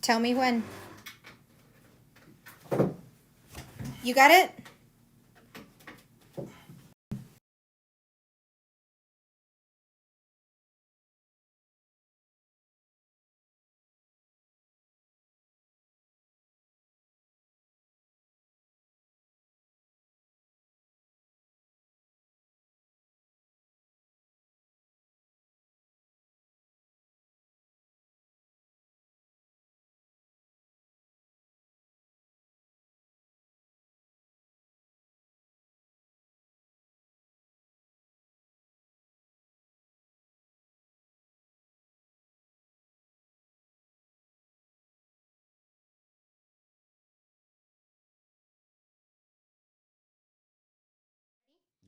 tell me when. You got it?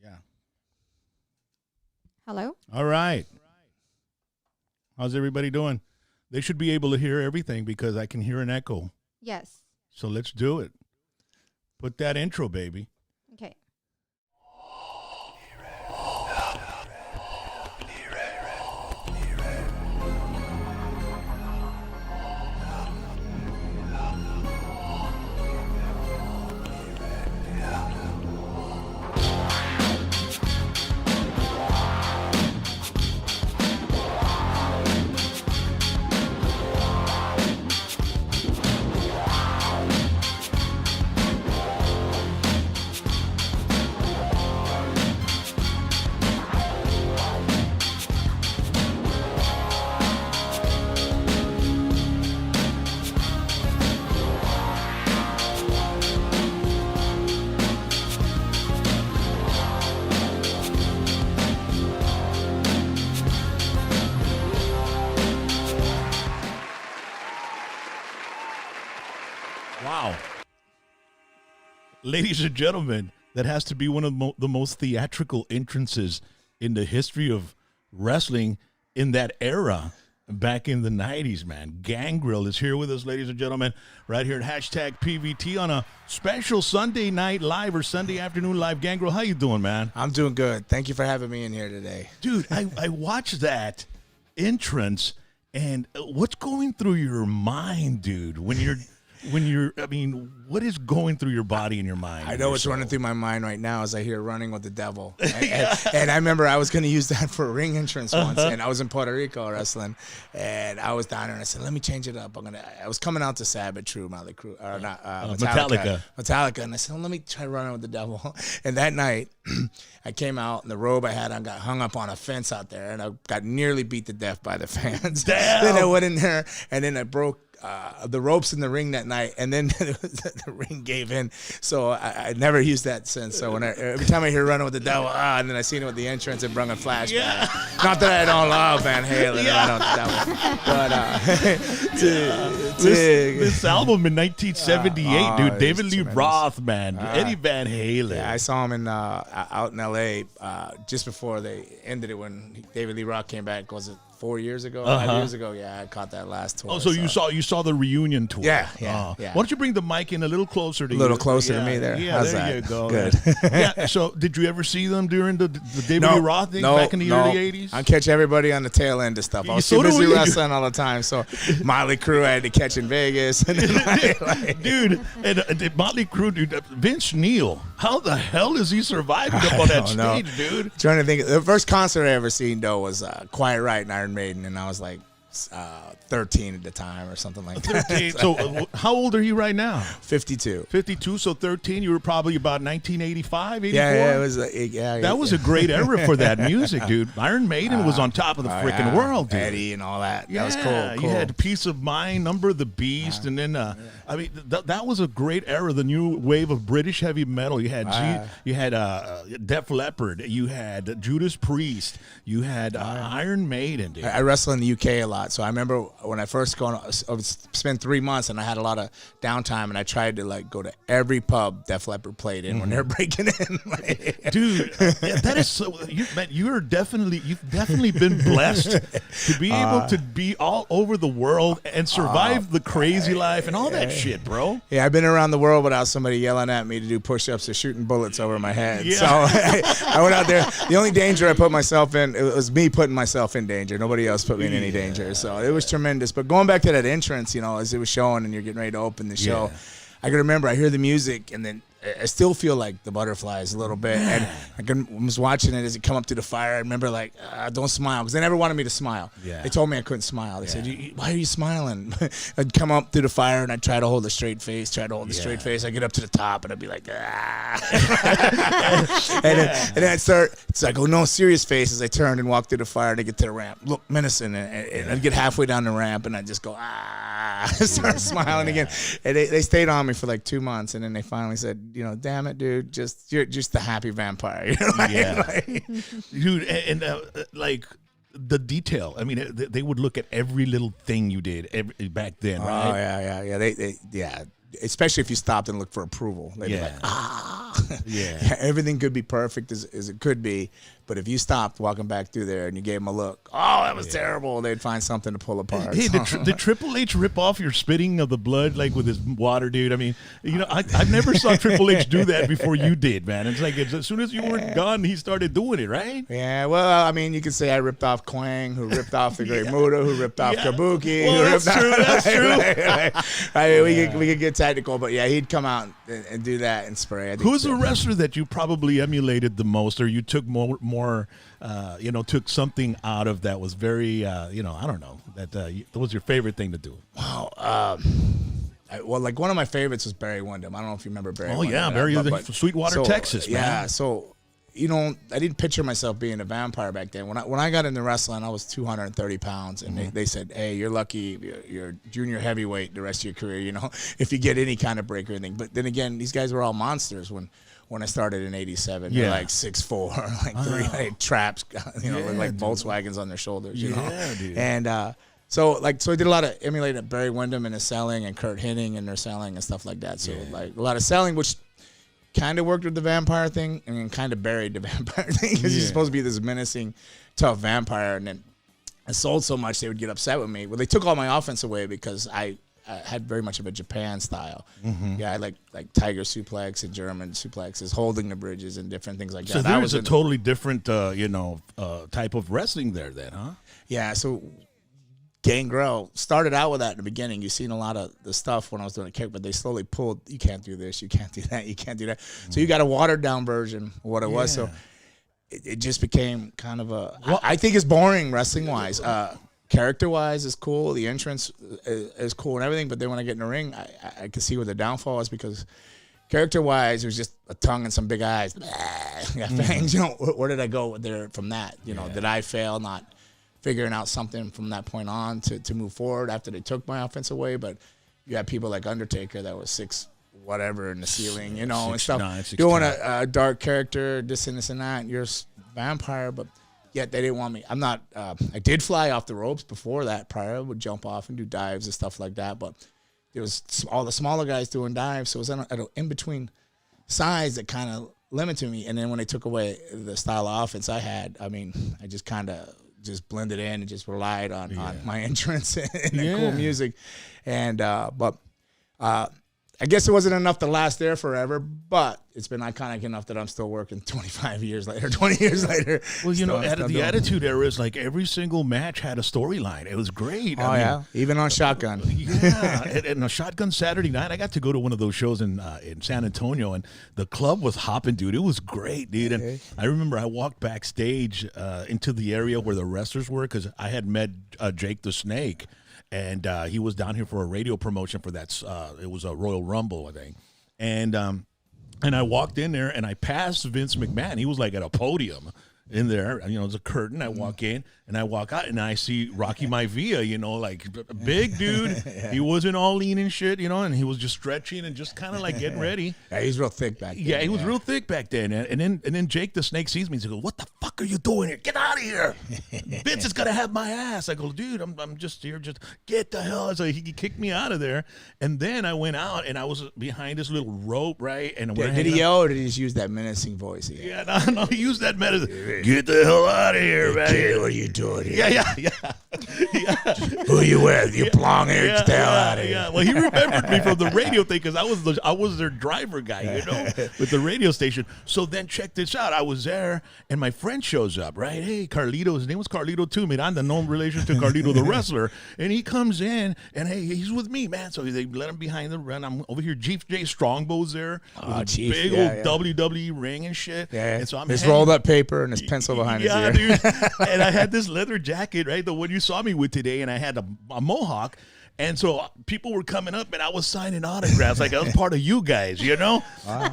Yeah. Hello? All right. How's everybody doing? They should be able to hear everything because I can hear an echo. Yes. So let's do it. Put that intro, baby. Okay. Wow. Ladies and gentlemen, that has to be one of the most theatrical entrances in the history of wrestling in that era back in the 90s, man. GANGREL is here with us, ladies and gentlemen, right here at hashtag PVT on a special Sunday night live or Sunday afternoon live. GANGREL, how you doing, man? I'm doing good. Thank you for having me in here today. Dude, I watched that entrance, and what's going through your mind, dude, when you're, I mean, what is going through your body and your mind? I know what's running through my mind right now as I hear Running with the Devil. And I remember I was going to use that for a ring entrance once, and I was in Puerto Rico wrestling, and I was down there, and I said, let me change it up. I was coming out to Sabbath, True, Motley Crue, or not, Metallica, and I said, let me try Running with the Devil. And that night, I came out, and the robe I had on got hung up on a fence out there, and I got nearly beat to death by the fans. Damn. Then I went in there, and then I broke the ropes in the ring that night, and then the ring gave in. So I never used that since. So every time I hear Running with the Devil, and then I seen it with the entrance and brung a flashback. Yeah. Not that I don't love Van Halen, but this album in 1978, dude. David Lee tremendous. Roth, man. Eddie Van Halen. Yeah, I saw him in out in L.A. Just before they ended it when David Lee Roth came back. Was it 4 years ago? 5 years ago? Yeah, I caught that last tour. Oh, so you saw the reunion tour? Yeah. Why don't you bring the mic in a little closer to you? A little closer to me there. Yeah, how's there that? you go. Good. Yeah. So, did you ever see them during the David Lee Roth thing back in the early '80s? I catch everybody on the tail end of stuff. I was So too do busy we. wrestling all the time. So Motley Crue I had to catch in Vegas. And then Dude, and Motley Crue, dude, Vince Neil, how the hell is he surviving up on that stage, dude? Trying to think. The first concert I ever seen though was Quiet Riot and Iron Maiden, and I was like 13 at the time or something like that. So how old are you right now? 52. 52, so 13. You were probably about 1985, 84? Yeah, it was. That was a great era for that music, dude. Iron Maiden was on top of the freaking world, dude. Eddie and all that. Yeah, That was cool. You had Peace of Mind, Number of the Beast, and then I mean that was a great era. The new wave of British heavy metal. You had Def Leppard. You had Judas Priest. You had Iron Maiden, dude. I wrestle in the UK a lot, so I remember when I first I would spend 3 months, and I had a lot of downtime, and I tried to like go to every pub Def Leppard played in when they're breaking in. Dude, that is so. You've definitely been blessed to be able to be all over the world and survive the crazy life and all that shit, bro. Yeah, I've been around the world without somebody yelling at me to do push-ups or shooting bullets over my head. Yeah. So I went out there. The only danger I put myself in, it was me putting myself in danger. Nobody else put me in any danger. So it was tremendous. But going back to that entrance, as it was showing and you're getting ready to open the show, I can remember I hear the music and then I still feel like the butterflies a little bit. And I was watching it as it come up to the fire. I remember like, don't smile, because they never wanted me to smile. Yeah. They told me I couldn't smile. They said, why are you smiling? I'd come up to the fire and I'd try to hold a straight face, straight face. I'd get up to the top and I'd be like, and then I'd start, it's like, oh no, serious face as I turned and walked through the fire to get to the ramp. Look, menacing. And I'd get halfway down the ramp and I'd just go, start smiling again. And they stayed on me for like 2 months. And then they finally said, damn it, dude, you're just the happy vampire. Dude, and like the detail. I mean, they would look at every little thing you did back then, right? Oh yeah. They especially if you stopped and looked for approval. They'd be like, everything could be perfect as it could be, but if you stopped walking back through there and you gave them a look, that was terrible, they'd find something to pull apart. Hey, did Triple H rip off your spitting of the blood like with his water, dude? I mean, I've never saw Triple H do that before you did, man. It's like as soon as you were gone, he started doing it, right? Yeah, well, I mean, you could say I ripped off Quang, who ripped off the Great Muta, who ripped off Kabuki. Well, who that's true. That's true. I mean, we could get technical, but yeah, he'd come out and do that and spray. Who's the wrestler that you probably emulated the most, or you took more took something out of that was very, I don't know, that was your favorite thing to do? Wow. Like one of my favorites was Barry Windham. I don't know if you remember Barry. Oh yeah, Barry from Sweetwater, Texas. Man. Yeah, so I didn't picture myself being a vampire back then. When I got into wrestling, I was 230 pounds, and they said, "Hey, you're lucky. You're junior heavyweight the rest of your career. If you get any kind of break or anything." But then again, these guys were all monsters when I started in '87. They're like 6'4", like three traps, with like Volkswagens on their shoulders. Dude. And so I did a lot of emulating Barry Windham and his selling, and Kurt Hennig and their selling and stuff like that. So like a lot of selling, which kind of worked with the vampire thing, and then kind of buried the vampire thing, because he's supposed to be this menacing, tough vampire. And then I sold so much they would get upset with me. Well, they took all my offense away because I had very much of a Japan style. Yeah, I like tiger suplex and German suplexes, holding the bridges and different things like that. So there was a totally different, type of wrestling there then, huh? Yeah, so Gangrel started out with that in the beginning. You've seen a lot of the stuff when I was doing a kick, but they slowly pulled, you can't do this, you can't do that, you can't do that. So you got a watered down version of what it was. So it just became kind of I think it's boring wrestling-wise. Character-wise is cool. The entrance is cool and everything. But then when I get in the ring, I can see where the downfall is, because character-wise, it was just a tongue and some big eyes. Got fangs. Where did I go there from that? Did I fail not figuring out something from that point on to move forward after they took my offense away? But you had people like Undertaker that was 6 whatever in the ceiling, and stuff. 6'9", doing a dark character, this and this and that. And you're a vampire, but yet they didn't want me. I'm not. I did fly off the ropes before that. Prior, I would jump off and do dives and stuff like that. But there was all the smaller guys doing dives, so it was at an in-between size that kind of limited me. And then when they took away the style of offense I had, I mean, I just kind of blended in and just relied on my entrance and the cool music. And but I guess it wasn't enough to last there forever, but it's been iconic enough that I'm still working 20 years later. Well, the Attitude Era is like every single match had a storyline. It was great. I mean, even on Shotgun. Yeah, and a Shotgun Saturday night, I got to go to one of those shows in San Antonio, and the club was hopping, dude. It was great, dude. And I remember I walked backstage into the area where the wrestlers were, because I had met Jake the Snake. And he was down here for a radio promotion for that. It was a Royal Rumble, I think. And I walked in there, and I passed Vince McMahon. He was like at a podium in there. There's a curtain. I walk in, and I walk out, and I see Rocky Maivia, like a big dude. He wasn't all lean and shit, and he was just stretching and just kind of like getting ready. Yeah, he's real thick back then. Yeah, he was real thick back then. And then Jake the Snake sees me and he goes, "What the fuck are you doing here? Get out of here! Vince is gonna have my ass." I go, "Dude, I'm just here. Just get the hell." So he kicked me out of there. And then I went out, and I was behind this little rope, right? And did he yell, or did he just use that menacing voice? Yeah, no, he used that medicine. Get the hell out of here, man. Kid, what are you doing here? Yeah. Who you with? You long hair? Get the hell out of here. Yeah. Well, he remembered me from the radio thing because I was their driver guy, with the radio station. So then check this out. I was there, and my friend shows up, right? Hey, Carlito. His name was Carlito too. Miranda, no relation to Carlito the wrestler. And he comes in, and hey, he's with me, man. So they let him behind the run. I'm over here. Chief J Strongbow's there with a big old WWE ring and shit. Yeah. And so I'm his rolled up paper and his pencil behind his ear. Dude. And I had this leather jacket, right? The one you saw me with today, and I had a mohawk. And so people were coming up, and I was signing autographs like I was part of you guys, Wow.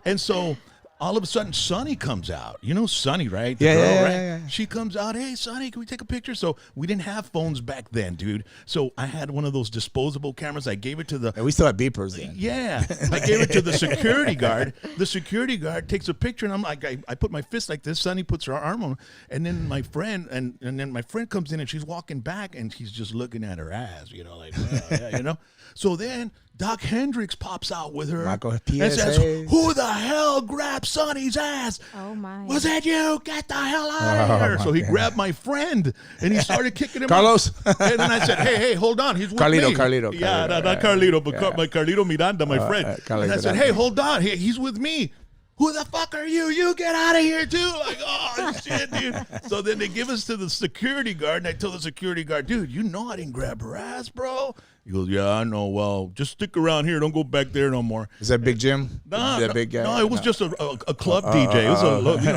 And so all of a sudden, Sonny comes out. You know Sonny, right? The girl, right? Yeah. She comes out, hey, Sonny, can we take a picture? So we didn't have phones back then, dude. So I had one of those disposable cameras. I gave it to the... And we still had beepers then. Yeah. I gave it to the security guard. The security guard takes a picture, and I'm like, I put my fist like this. Sonny puts her arm on, and then my friend, and then my friend comes in, and she's walking back, and she's just looking at her ass, like, So then Doc Hendricks pops out with her Michael and PSA. says, who the hell grabbed Sonny's ass? Oh, my. Was that you? Get the hell out of here. So he grabbed my friend, and he started kicking him Carlos. out. And then I said, hey, hold on. He's with Carlito, me. Carlito. Yeah, not Carlito, but my Carlito Miranda, my friend. Carlito And I said, hey, hold on. He's with me. Who the fuck are you? You get out of here, too. Like, oh, shit, dude. So then they give us to the security guard, and I tell the security guard, dude, you know I didn't grab her ass, bro. He goes, yeah, I know. Well, just stick around here. Don't go back there no more. Is that Big Jim? No, Big guy? No, it was just a club DJ. It was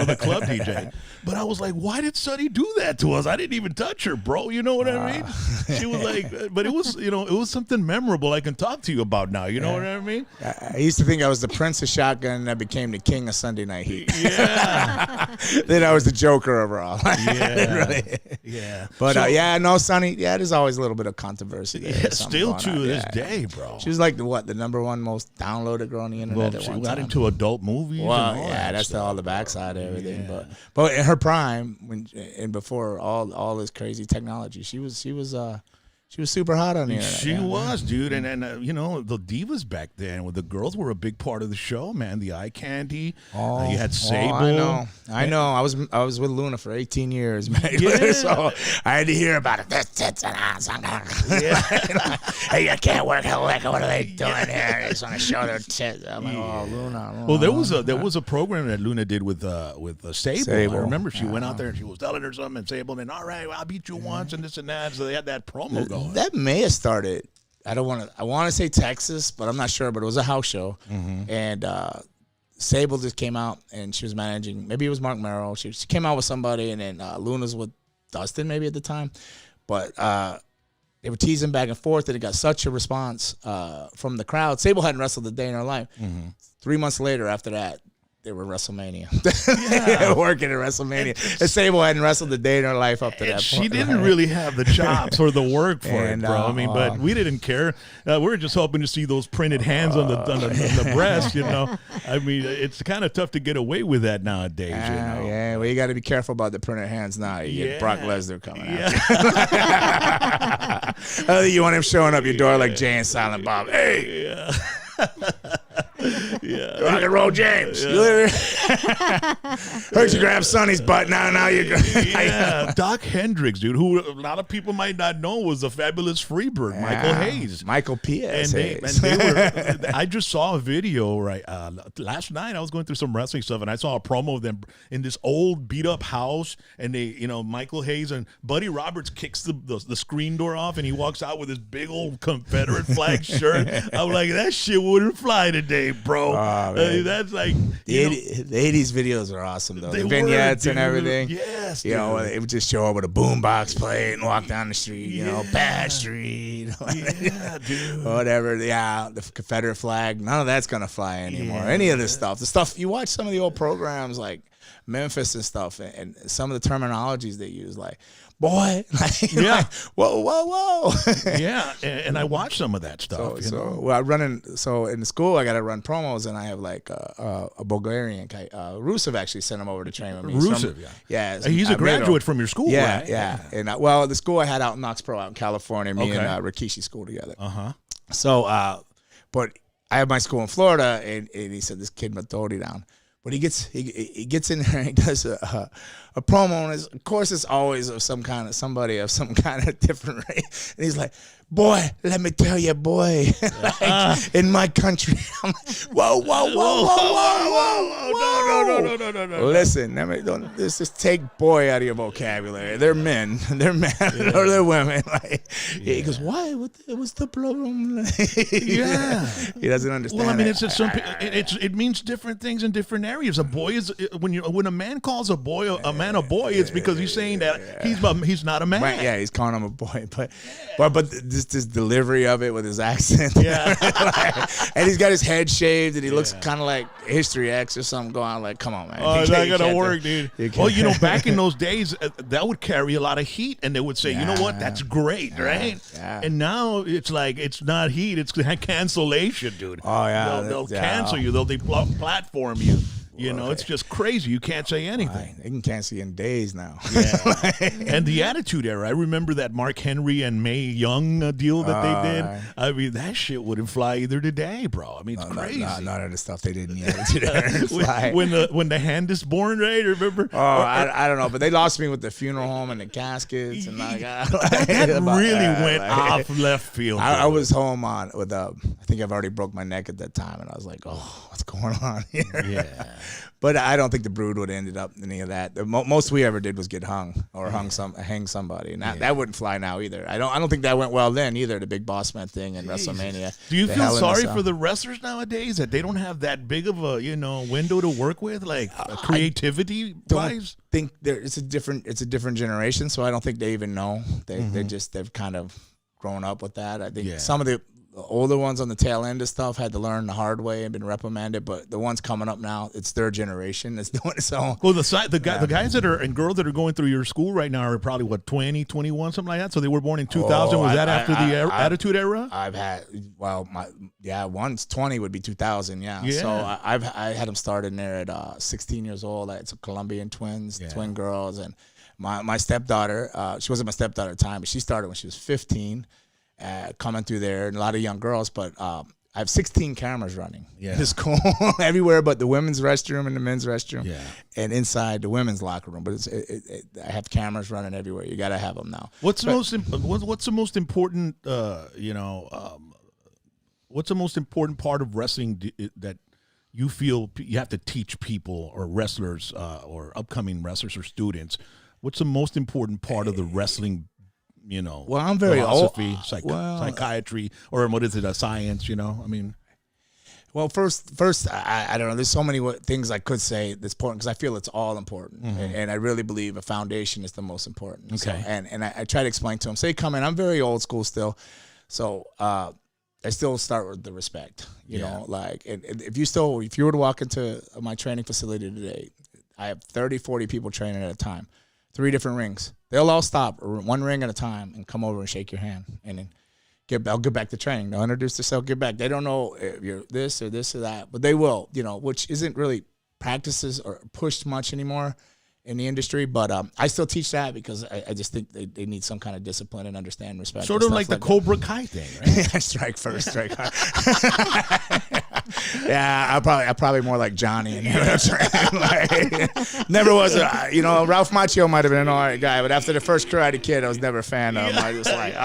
the club DJ. But I was like, why did Sonny do that to us? I didn't even touch her, bro. You know what I mean? She was like, but it was, it was something memorable I can talk to you about now. You know what I mean? I used to think I was the Prince of Shotgun that became the king of Sunday Night Heat. Yeah. Then I was the Joker overall. Yeah. Really. Yeah. But So- no, Sonny, there's always a little bit of controversy there. Yeah, Something still going to on. this Yeah. day, bro. She was like the number one most downloaded girl on the internet Well, at she one got time. into adult movies. Well, and all yeah, that that's stuff, all the backside of everything. Yeah. But in her prime, and before all this crazy technology, she was super hot on the internet. She yeah. was, dude, and the divas back then, the girls were a big part of the show, man. The eye candy, you had Sable. I know. I was with Luna for 18 years, man. Yeah. So I had to hear about it. Yeah. Hey, I can't work. What are they doing here? They just want to show their tits. I'm like, oh, Luna. Well, there was a program that Luna did with Sable. Sable. I remember she went out there and she was telling her something, and Sable, and all right, well, I'll beat you once, and this and that. So they had that promo going. That may have started. I want to say Texas, but I'm not sure. But it was a house show, and Sable just came out and she was managing. Maybe it was Mark Merrill. She came out with somebody, and then Luna's with Dustin maybe at the time, but they were teasing back and forth, and it got such a response from the crowd. Sable hadn't wrestled a day in her life. 3 months later, after that, they were WrestleMania. They were working at WrestleMania. And Sable hadn't wrestled a day in her life up to that point. She didn't really have the chops or the work for it, bro. I mean, but we didn't care. We were just hoping to see those printed hands on the breast, I mean, it's kind of tough to get away with that nowadays, Yeah, well, you got to be careful about the printed hands now. You get Brock Lesnar coming out. You want him showing up your door like Jay and Silent Bob. Hey! Yeah. RocknRollJames. Heard you grab Sonny's butt. Now you're Yeah. Doc Hendricks, dude, who a lot of people might not know was a fabulous Freebird, Michael Hayes. Michael P.S. And they were. I just saw a video last night. I was going through some wrestling stuff, and I saw a promo of them in this old beat up house, and they, Michael Hayes and Buddy Roberts kicks the screen door off, and he walks out with his big old Confederate flag shirt. I'm like, that shit wouldn't fly today, bro. That's like the 80s videos are awesome though. The vignettes and everything. Yes, it would just show up with a boombox plate and walk down the street. Bad street. Yeah, dude. Whatever. Yeah, the Confederate flag. None of that's gonna fly anymore. Any of this stuff. The stuff you watch some of the old programs like Memphis and stuff, and some of the terminologies they use, like boy, like, whoa. Yeah, and I watched some of that stuff. So in the school, I got to run promos, and I have like a Bulgarian guy. Rusev actually sent him over to train with me. Rusev, he's a graduate from your school, right? Yeah. And the school I had out in Knox Pro out in California, me and Rikishi school together. So, but I have my school in Florida, and he said this kid Matori down. But he gets in there and he does a promo, and of course it's always of somebody of some kind of different race. And he's like, boy, let me tell you, boy, like, in my country, I'm like, whoa, no. Listen, let's just take boy out of your vocabulary. They're men, or they're women. Like, he goes, why? What's the problem? Yeah, he doesn't understand. Well, I mean, it means different things in different areas. A boy is when a man calls a man a boy, it's because he's saying that he's not a man. Right, yeah, he's calling him a boy, but this delivery of it with his accent, and he's got his head shaved, and he looks kind of like History X or something. Going on, like, come on, man. Oh, it's not gonna work, dude. Well, back in those days, that would carry a lot of heat, and they would say, you know what, that's great, right? Yeah. And now it's like it's not heat, it's cancellation, dude. Oh yeah, they'll cancel you. They'll platform you. It's just crazy. You can't say anything. They can cancel you in days now. Yeah. And the Attitude Era. I remember that Mark Henry and Mae Young deal that they did. I mean, that shit wouldn't fly either today, bro. I mean, it's crazy. None of the stuff they did in the Attitude Era. when the hand is born, right? Remember? Oh, I don't know, but they lost me with the funeral home and the caskets and that really went off left field. I was home with I think I've already broke my neck at that time, and I was like, oh, what's going on here? Yeah. But I don't think the Brood would have ended up in any of that. The most we ever did was get hung or hang somebody, and that wouldn't fly now either. I don't think that went well then either. The Big Boss Man thing and WrestleMania. Do you feel sorry for the wrestlers nowadays that they don't have that big of a window to work with, like creativity wise? I think it's a different generation, so I don't think they even know. They've kind of grown up with that. I think some of the older ones on the tail end of stuff had to learn the hard way and been reprimanded, but the ones coming up now, it's their generation that's doing it. So well, the guys that are and girls that are going through your school right now are probably what 20, 21, something like that. So they were born in 2000. Was that after the Attitude Era? I've had once 20 would be 2000. Yeah. So I had them started in there at 16 years old. It's a Colombian twins, twin girls, and my stepdaughter. She wasn't my stepdaughter at the time, but she started when she was 15. Coming through there, and a lot of young girls, but I have 16 cameras running. Yeah, it's cool everywhere, but the women's restroom and the men's restroom, and inside the women's locker room. But I have cameras running everywhere. You got to have them now. What's the most important? What's the most important part of wrestling that you feel you have to teach people or wrestlers or upcoming wrestlers or students? What's the most important part of the wrestling? Well, I'm very philosophy, psychiatry, or what is it? Science, I mean. Well, first, I don't know. There's so many things I could say that's important because I feel it's all important, and I really believe a foundation is the most important. Okay. So, and I try to explain to them. Say, come in. I'm very old school still, so I still start with the respect. You know, like, and if you were to walk into my training facility today, I have 30, 40 people training at a time. 3 different rings. They'll all stop one ring at a time and come over and shake your hand, and then I'll get back to training. They'll introduce themselves, get back. They don't know if you're this or that, but they will. Which isn't really practices or pushed much anymore in the industry. But I still teach that because I just think they need some kind of discipline and understand respect. Sort of like the Cobra Kai thing, right? Strike first, strike hard. Yeah, I probably more like Johnny. Never was Ralph Macchio might have been an all right guy, but after the first Karate Kid, I was never a fan of him. I was like,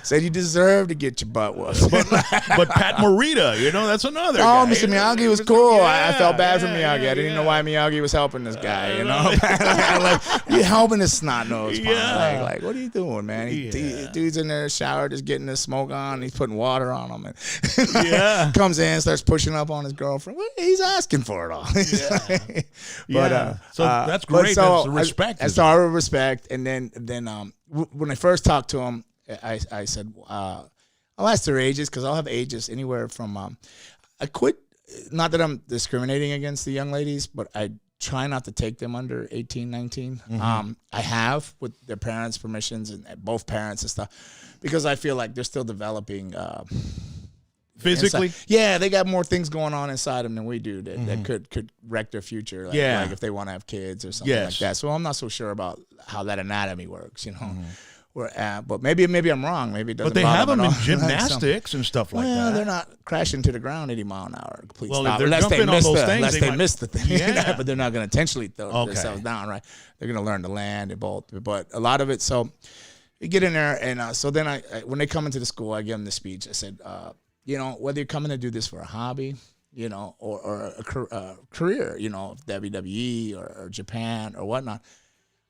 said you deserve to get your butt whooped. But Pat Morita, that's another guy. Oh, Mr. Miyagi was cool. I felt bad for Miyagi. I didn't know why Miyagi was helping this guy. Like, you're helping this snot nose. Yeah. Like, what are you doing, man? Dude's in there shower, just getting the smoke on. He's putting water on him, and comes in, starts pushing up on his girlfriend. Well, he's asking for it all. So that's great. That's respect. That's our respect. And then when I first talked to him, I said, I'll ask their ages because I'll have ages anywhere from. I quit. Not that I'm discriminating against the young ladies, but I try not to take them under 18, 19. I have with their parents' permissions and both parents and stuff because I feel like they're still developing. Physically? Inside. Yeah, they got more things going on inside them than we do that could wreck their future. Like if they want to have kids or something like that. So I'm not so sure about how that anatomy works, But maybe I'm wrong. Maybe it doesn't. But they bother have them at in all. gymnastics and stuff like Well, that. they're not crashing to the ground 80 mile an hour. Complete Well, stop. if they're Unless they jumping on miss those the, things, unless they they might- miss the thing. Yeah. But they're not going to intentionally throw Okay. themselves down, right? They're going to learn to land and bolt. But a lot of it, so you get in there, and so then I when they come into the school, I give them the speech. I said, whether you're coming to do this for a hobby, or a career, WWE or Japan or whatnot,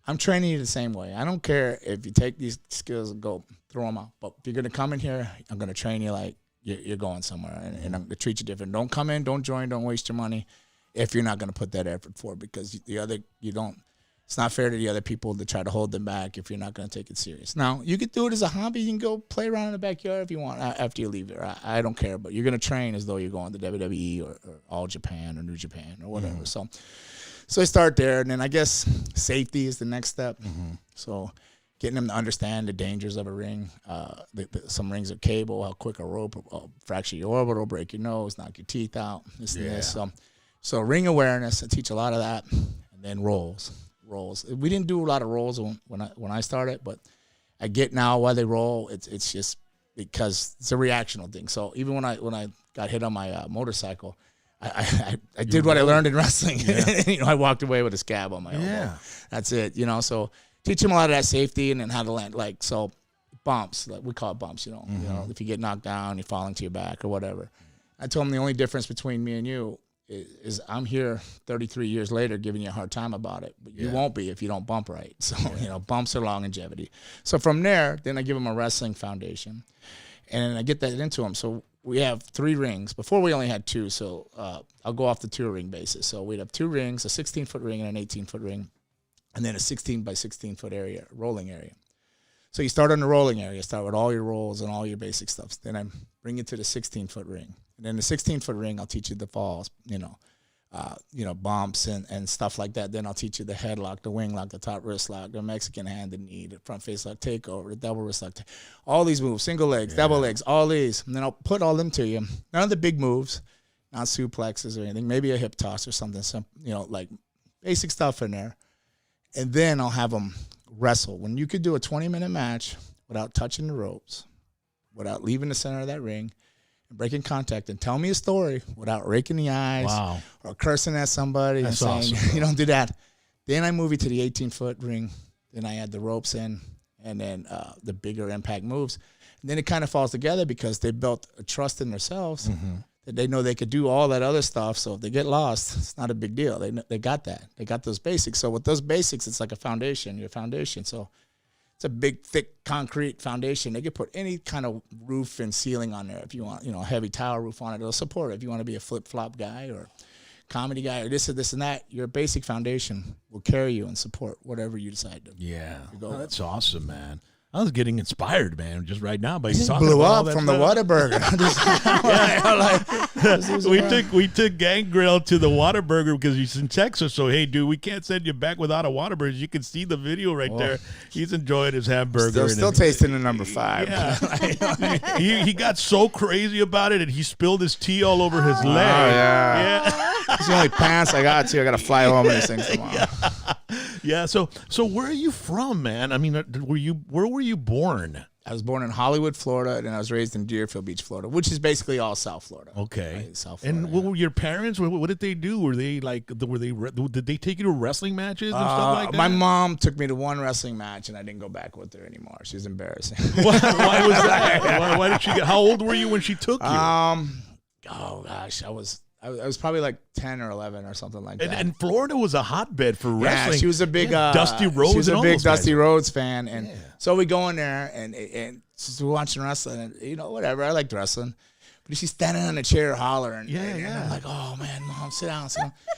I'm training you the same way. I don't care if you take these skills and go throw them out. But if you're going to come in here, I'm going to train you like you're going somewhere, and I'm going to treat you different. Don't come in, don't join, don't waste your money if you're not going to put that effort for, because it's not fair to the other people to try to hold them back if you're not going to take it serious. Now, you could do it as a hobby. You can go play around in the backyard if you want after you leave here. I don't care, but you're going to train as though you're going to WWE or All Japan or New Japan or whatever. Mm-hmm. So I start there, and then I guess safety is the next step. Mm-hmm. So getting them to understand the dangers of a ring. Some rings are cable, how quick a rope will fracture your orbital, break your nose, knock your teeth out, this and this. So ring awareness, I teach a lot of that. And then rolls. We didn't do a lot of rolls when I started, but I get now why they roll. It's just because it's a reactional thing. So even when I got hit on my motorcycle, I did what I learned in wrestling. Yeah. I walked away with a scab on my elbow. Yeah. That's it. So teach them a lot of that safety and then how to land. So bumps, like we call it bumps. If you get knocked down, you're falling to your back or whatever. I told them the only difference between me and you is I'm here 33 years later giving you a hard time about it, but you won't be if you don't bump right. So bumps are longevity. So from there, then I give them a wrestling foundation, and I get that into them. So we have 3 rings. Before we only had 2, so I'll go off the 2-ring basis. So we'd have 2 rings, a 16-foot ring and an 18-foot ring, and then a 16 by 16-foot area, rolling area. So you start on the rolling area, start with all your rolls and all your basic stuff. Then I bring you to the 16-foot ring. And then the 16-foot ring, I'll teach you the falls, bumps and stuff like that. Then I'll teach you the headlock, the wing lock, the top wrist lock, the Mexican hand and knee, the front face lock takeover, the double wrist lock, all these moves, single legs, double legs, all these. And then I'll put all them to you. None of the big moves, not suplexes or anything, maybe a hip toss or something, like basic stuff in there. And then I'll have them wrestle. When you could do a 20-minute match without touching the ropes, without leaving the center of that ring, and breaking contact, and tell me a story without raking the eyes or cursing at somebody. That's and saying, awesome. you don't do that. Then I move you to the 18-foot ring. Then I add the ropes in, and then the bigger impact moves. And then it kind of falls together because they built a trust in themselves that they know they could do all that other stuff. So if they get lost, it's not a big deal. They got that. They got those basics. So with those basics, it's like a foundation, your foundation. So it's a big, thick concrete foundation. They could put any kind of roof and ceiling on there if you want, a heavy tile roof on it. It'll support it. If you want to be a flip-flop guy or comedy guy or this and that, your basic foundation will carry you and support whatever you decide to. Yeah. go Oh, with. that's awesome, man. I was getting inspired, man, just right now by you Just talking blew about all up that from the we Whataburger. took GANGREL to the Whataburger because he's in Texas. So hey, dude, we can't send you back without a Whataburger. You can see the video right there. He's enjoying his hamburger. Still tasting the number 5. Yeah. he got so crazy about it, and he spilled his tea all over his leg. yeah. It's the only pants I got too. I got to fly home with these things tomorrow. Yeah. So where are you from, man? I mean, where were you born? I was born in Hollywood, Florida, and I was raised in Deerfield Beach, Florida, which is basically all South Florida. Okay. Right, South Florida. And what were your parents? What did they do? Were they did they take you to wrestling matches and stuff like that? My mom took me to one wrestling match, and I didn't go back with her anymore. She's embarrassing. Why was that? Why did she get? How old were you when she took you? Oh gosh, I was probably like 10 or 11 or something like that. And Florida was a hotbed for wrestling. Yeah, she was a big Dusty Rhodes. She was and a all big those Dusty guys. Rhodes fan, and so we go in there and just watching wrestling, and whatever. I liked wrestling, but she's standing on a chair hollering. And I'm like, oh man, Mom, sit down.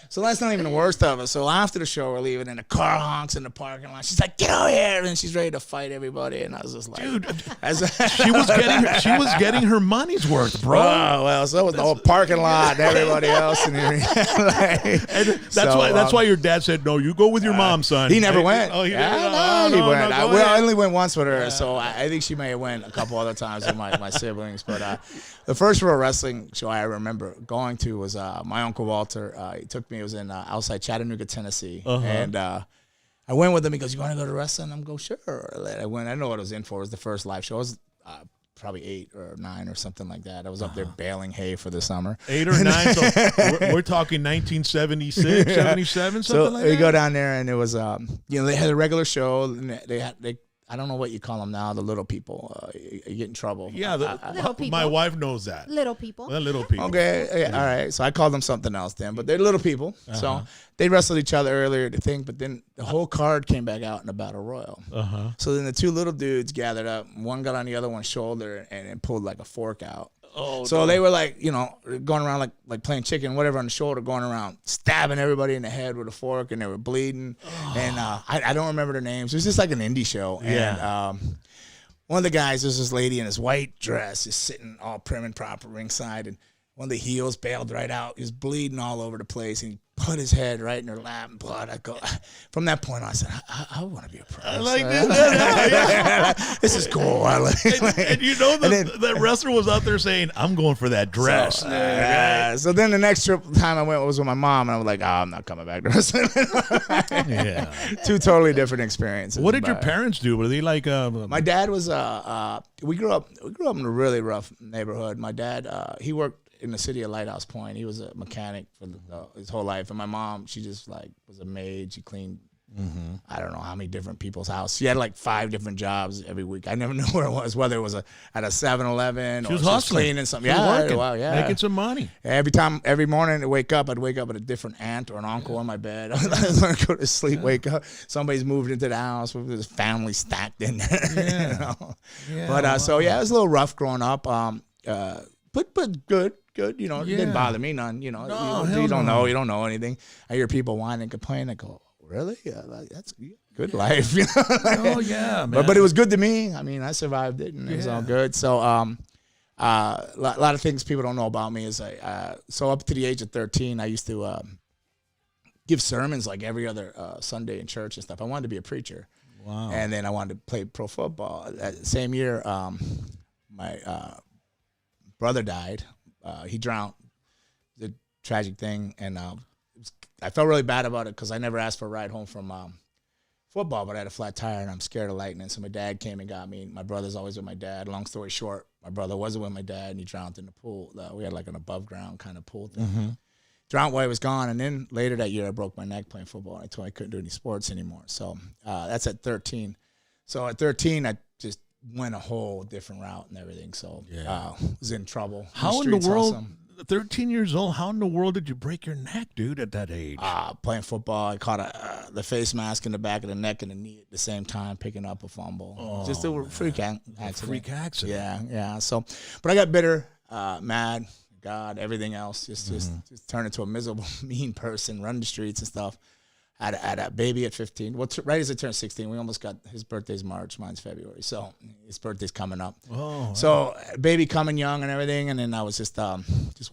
So that's not even the worst of it. So after the show, we're leaving, and the car honks in the parking lot. She's like, get over here, and she's ready to fight everybody. And I was just like, Dude, she was getting her money's worth, bro. oh well, so was the whole parking lot and everybody else. And That's why your dad said, no, you go with your mom, son. He never went. Oh, he yeah, didn't? no, he no, went. no, go I ahead. only went once with her, so I think she may have went a couple other times with my siblings. But the first real wrestling show I remember going to was my Uncle Walter. He took me. It was in outside Chattanooga, Tennessee, and I went with him. He goes, "You want to go to wrestling?" I'm go, "Sure." I went. I know what I was in for. It was the first live show. I was probably 8 or 9 or something like that. I was up there baling hay for the summer. 8 or 9. So we're talking 1976, 77, something like that. So we go down there, and it was they had a regular show. And they I don't know what you call them now, the little people. You get in trouble. Yeah, Little people. my wife knows that. Little people. The little people. Okay, yeah, all right. So I called them something else then, but they're little people. So they wrestled each other earlier to think, but then the whole card came back out in a battle royal. So then the 2 little dudes gathered up. One got on the other one's shoulder and pulled like a fork out. So they were like, going around like playing chicken, whatever, on the shoulder, going around stabbing everybody in the head with a fork, and they were bleeding. And I don't remember their names. It was just like an indie show. Yeah. And one of the guys, there's this lady in his white dress, just sitting all prim and proper ringside, and one of the heels bailed right out. He was bleeding all over the place, and he put his head right in her lap, and blood. From that point on, I said, I want to be a pro. I like this. This is cool. And that wrestler was out there saying, "I'm going for that dress." So then the next time I went was with my mom, and I was like, I'm not coming back to wrestling. Yeah. 2 totally different experiences. What did your parents do? Were they like? My dad was we grew up in a really rough neighborhood. My dad he worked in the city of Lighthouse Point. He was a mechanic for his whole life. And my mom, she just was a maid. She cleaned, I don't know how many different people's houses. She had like 5 different jobs every week. I never knew where it was, whether it was at a 7-Eleven or She was just hustling. cleaning something. She was working, yeah. making some money. Every morning I'd wake up with a different aunt or an uncle on my bed. I was going to go to sleep, wake up. Somebody's moved into the house with his family stacked in there. Yeah. Yeah, but so it was a little rough growing up. But good. It didn't bother me none. You don't know anything. I hear people whine and complain. I go, really? Yeah, that's good life. Oh yeah, man. But it was good to me. I mean, I survived it, and it was all good. So a lot of things people don't know about me is so up to the age of 13, I used to give sermons like every other Sunday in church and stuff. I wanted to be a preacher. Wow. And then I wanted to play pro football. That same year, my brother died. He drowned. It was a tragic thing, and I felt really bad about it because I never asked for a ride home from football, but I had a flat tire, and I'm scared of lightning. So my dad came and got me. My brother's always with my dad. Long story short, my brother wasn't with my dad, and he drowned in the pool. We had like an above-ground kind of pool thing. Drowned while he was gone, and then later that year, I broke my neck playing football. I told I couldn't do any sports anymore. So that's at 13. So at 13, I just went a whole different route and everything. So was in trouble. How in the world, 13 years old, how in the world did you break your neck, dude, at that age? Playing football, I caught the face mask in the back of the neck and the knee at the same time, picking up a fumble. Just a freak accident. Freak accident. Yeah. So, but I got bitter, mad, God, everything else. Just turned into a miserable, mean person, run the streets and stuff. Had a baby at 15. Well, right as I turned 16, we almost got, his birthday's March, mine's February. So his birthday's coming up. So baby coming young and everything. And then I was just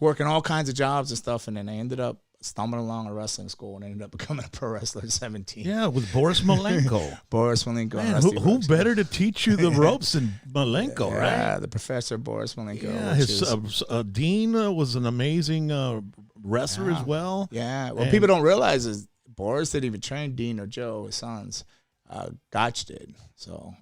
working all kinds of jobs and stuff. And then I ended up stumbling along a wrestling school and ended up becoming a pro wrestler at 17. Yeah, with Boris Malenko. Boris Malenko. Man, who better to teach you the ropes than Malenko, right? Yeah, the professor, Boris Malenko. Yeah, his Dean was an amazing wrestler as well. Yeah, well, people don't realize is Boris didn't even train Dean or Joe, his sons. Gotch did. So,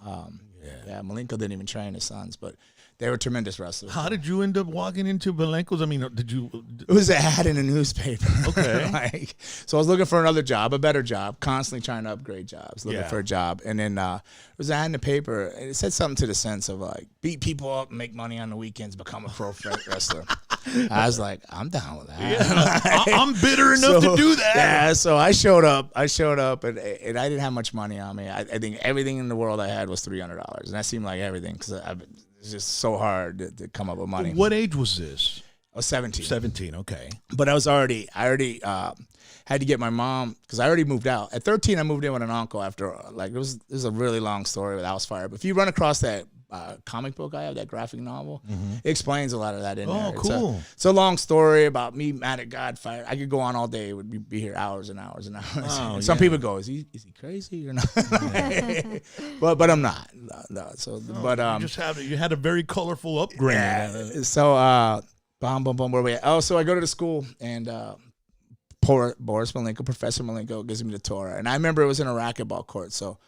Malenko didn't even train his sons, but they were tremendous wrestlers. How did you end up walking into Malenko's? I mean, did you? It was an ad in a newspaper. Okay. So I was looking for another job, a better job, constantly trying to upgrade jobs, looking for a job. And then it was an ad in the paper, and it said something to the sense of like, beat people up, make money on the weekends, become a pro wrestler. I was like, I'm down with that. Yeah. I'm bitter enough to do that. Yeah, so I showed up, and I didn't have much money on me. I think everything in the world I had was $300, and that seemed like everything because it's just so hard to come up with money. What age was this? I was 17. 17, okay. But I already had to get my mom, because I already moved out. At 13, I moved in with an uncle after, this is a really long story with House Fire. But if you run across that comic book I have, that graphic novel, it explains a lot of that in there. Oh, cool. It's a long story about me mad at God fire. I could go on all day. It would be here hours and hours and hours. Oh, Some people go, is he crazy or not? but I'm not. No. So, you had a very colorful upbringing. Yeah. So, boom, where we at? Oh, so I go to the school, and Boris Malenko, Professor Malenko, gives me the Torah. And I remember it was in a racquetball court. So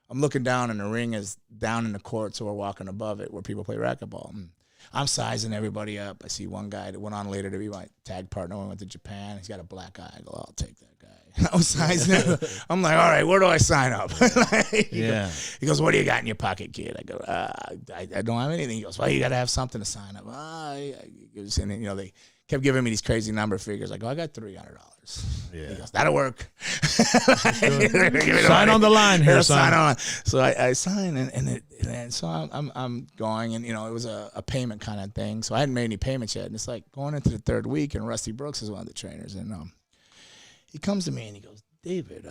I'm looking down, and the ring is down in the court, so we're walking above it where people play racquetball. And I'm sizing everybody up. I see one guy that went on later to be my tag partner. We went to Japan. He's got a black eye. I go, I'll take that guy. I was sizing him. I'm like, all right, where do I sign up? He goes, what do you got in your pocket, kid? I go, I don't have anything. He goes, well, you got to have something to sign up. And then, they kept giving me these crazy number figures. I go, I got $300. Yeah. He goes, that'll work. Sign on the line here, son. Sign on. So I sign, and so I'm going, and it was a payment kind of thing. So I hadn't made any payments yet, and it's like going into the third week, and Rusty Brooks is one of the trainers, and he comes to me and he goes, David,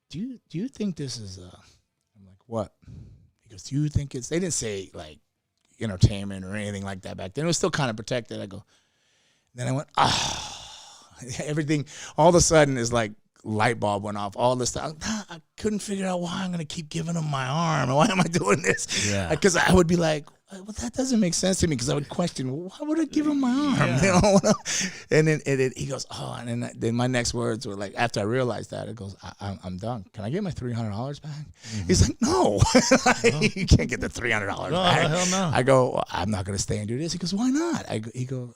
do you think this is I'm like, what? He goes, do you think it's? They didn't say like entertainment or anything like that back then. It was still kind of protected. I go. Then I went, everything all of a sudden is like light bulb went off. All this stuff. I couldn't figure out why I'm going to keep giving him my arm. Why am I doing this? Yeah. Because I would be like, well, that doesn't make sense to me, because I would question, well, why would I give him my arm? Yeah. And then he goes, and then my next words were like, after I realized that, it goes, I'm done. Can I get my $300 back? Mm-hmm. He's like, no, you can't get the $300 back. Hell no. I go, well, I'm not going to stay and do this. He goes, why not? I go,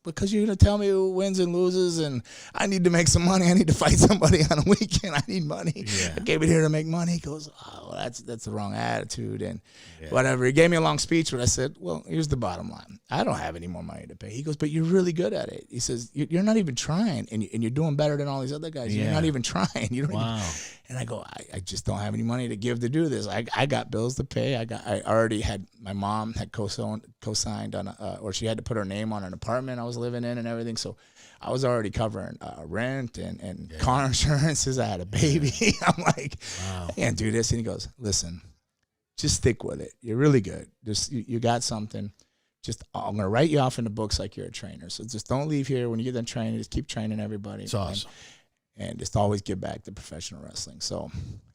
because you're going to tell me who wins and loses, and I need to make some money. I need to fight somebody on a weekend. I need money. Yeah. I came in here to make money. He goes, well, that's the wrong attitude, and whatever. He gave me a long speech, but I said, well, here's the bottom line. I don't have any more money to pay. He goes, but you're really good at it. He says, you're not even trying, and you're doing better than all these other guys. Yeah. You're not even trying. You don't even. And I go, I just don't have any money to give to do this. I got bills to pay. I already had, my mom had co-signed on, or she had to put her name on an apartment I was living in and everything. So I was already covering rent and car insurances. I had a baby. I'm like, I can't do this. And he goes, listen, just stick with it. You're really good. Just you got something. Just I'm gonna write you off in the books like you're a trainer. So just don't leave here when you get done training. Just keep training everybody. It's awesome. And just always give back to professional wrestling. So,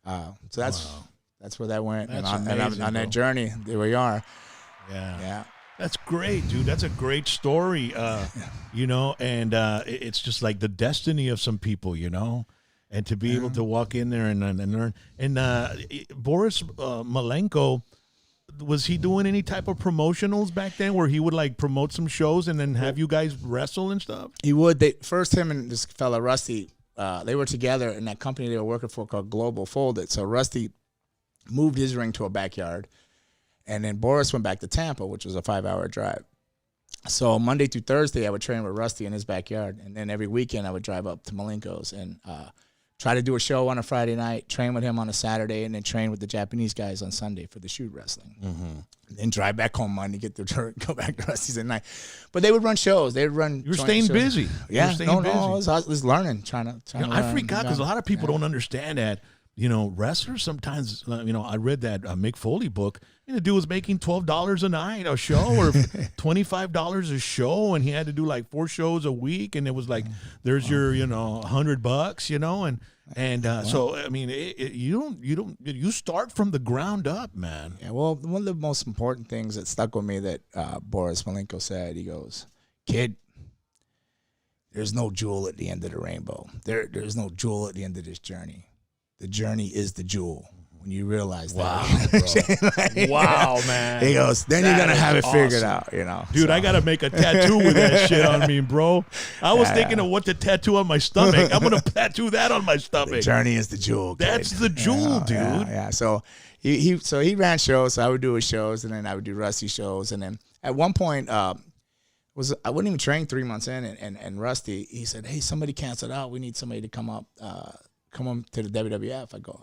that's where that went. That's amazing, on that journey, there we are. Yeah. That's great, dude. That's a great story. And it's just like the destiny of some people, and to be able to walk in there and learn. And Boris Malenko, was he doing any type of promotionals back then where he would like promote some shows and then have you guys wrestle and stuff? He would. First, him and this fella Rusty, they were together in that company they were working for called Global folded. So Rusty moved his ring to a backyard, and then Boris went back to Tampa, which was a 5-hour drive. So Monday through Thursday, I would train with Rusty in his backyard, and then every weekend I would drive up to Malenko's and try to do a show on a Friday night, train with him on a Saturday, and then train with the Japanese guys on Sunday for the shoot wrestling. Mm-hmm. And then drive back home Monday, go back to Rusty's at night. But they would run shows. They would run. You were staying shows. Busy. Yeah, I was learning, trying to learn. I freak out because a lot of people don't understand that. Wrestlers sometimes, I read that Mick Foley book, and the dude was making $12 a night a show or $25 a show, and he had to do like 4 shows a week, and it was like, there's your, $100, so I mean, you start from the ground up, man. Yeah, well, one of the most important things that stuck with me that Boris Malenko said, he goes, kid, there's no jewel at the end of the rainbow. There's no jewel at the end of this journey. The journey is the jewel. When you realize that. Wow, man. He goes, then you're going to have it figured out, Dude, so. I got to make a tattoo with that shit on me, bro. I was thinking of what to tattoo on my stomach. I'm going to tattoo that on my stomach. The journey is the jewel, kid. That's the jewel, dude. Yeah. So he ran shows. So I would do his shows, and then I would do Rusty shows. And then at one point, I wouldn't even train 3 months in, and Rusty, he said, hey, somebody canceled out. We need somebody to come up to the WWF. I go,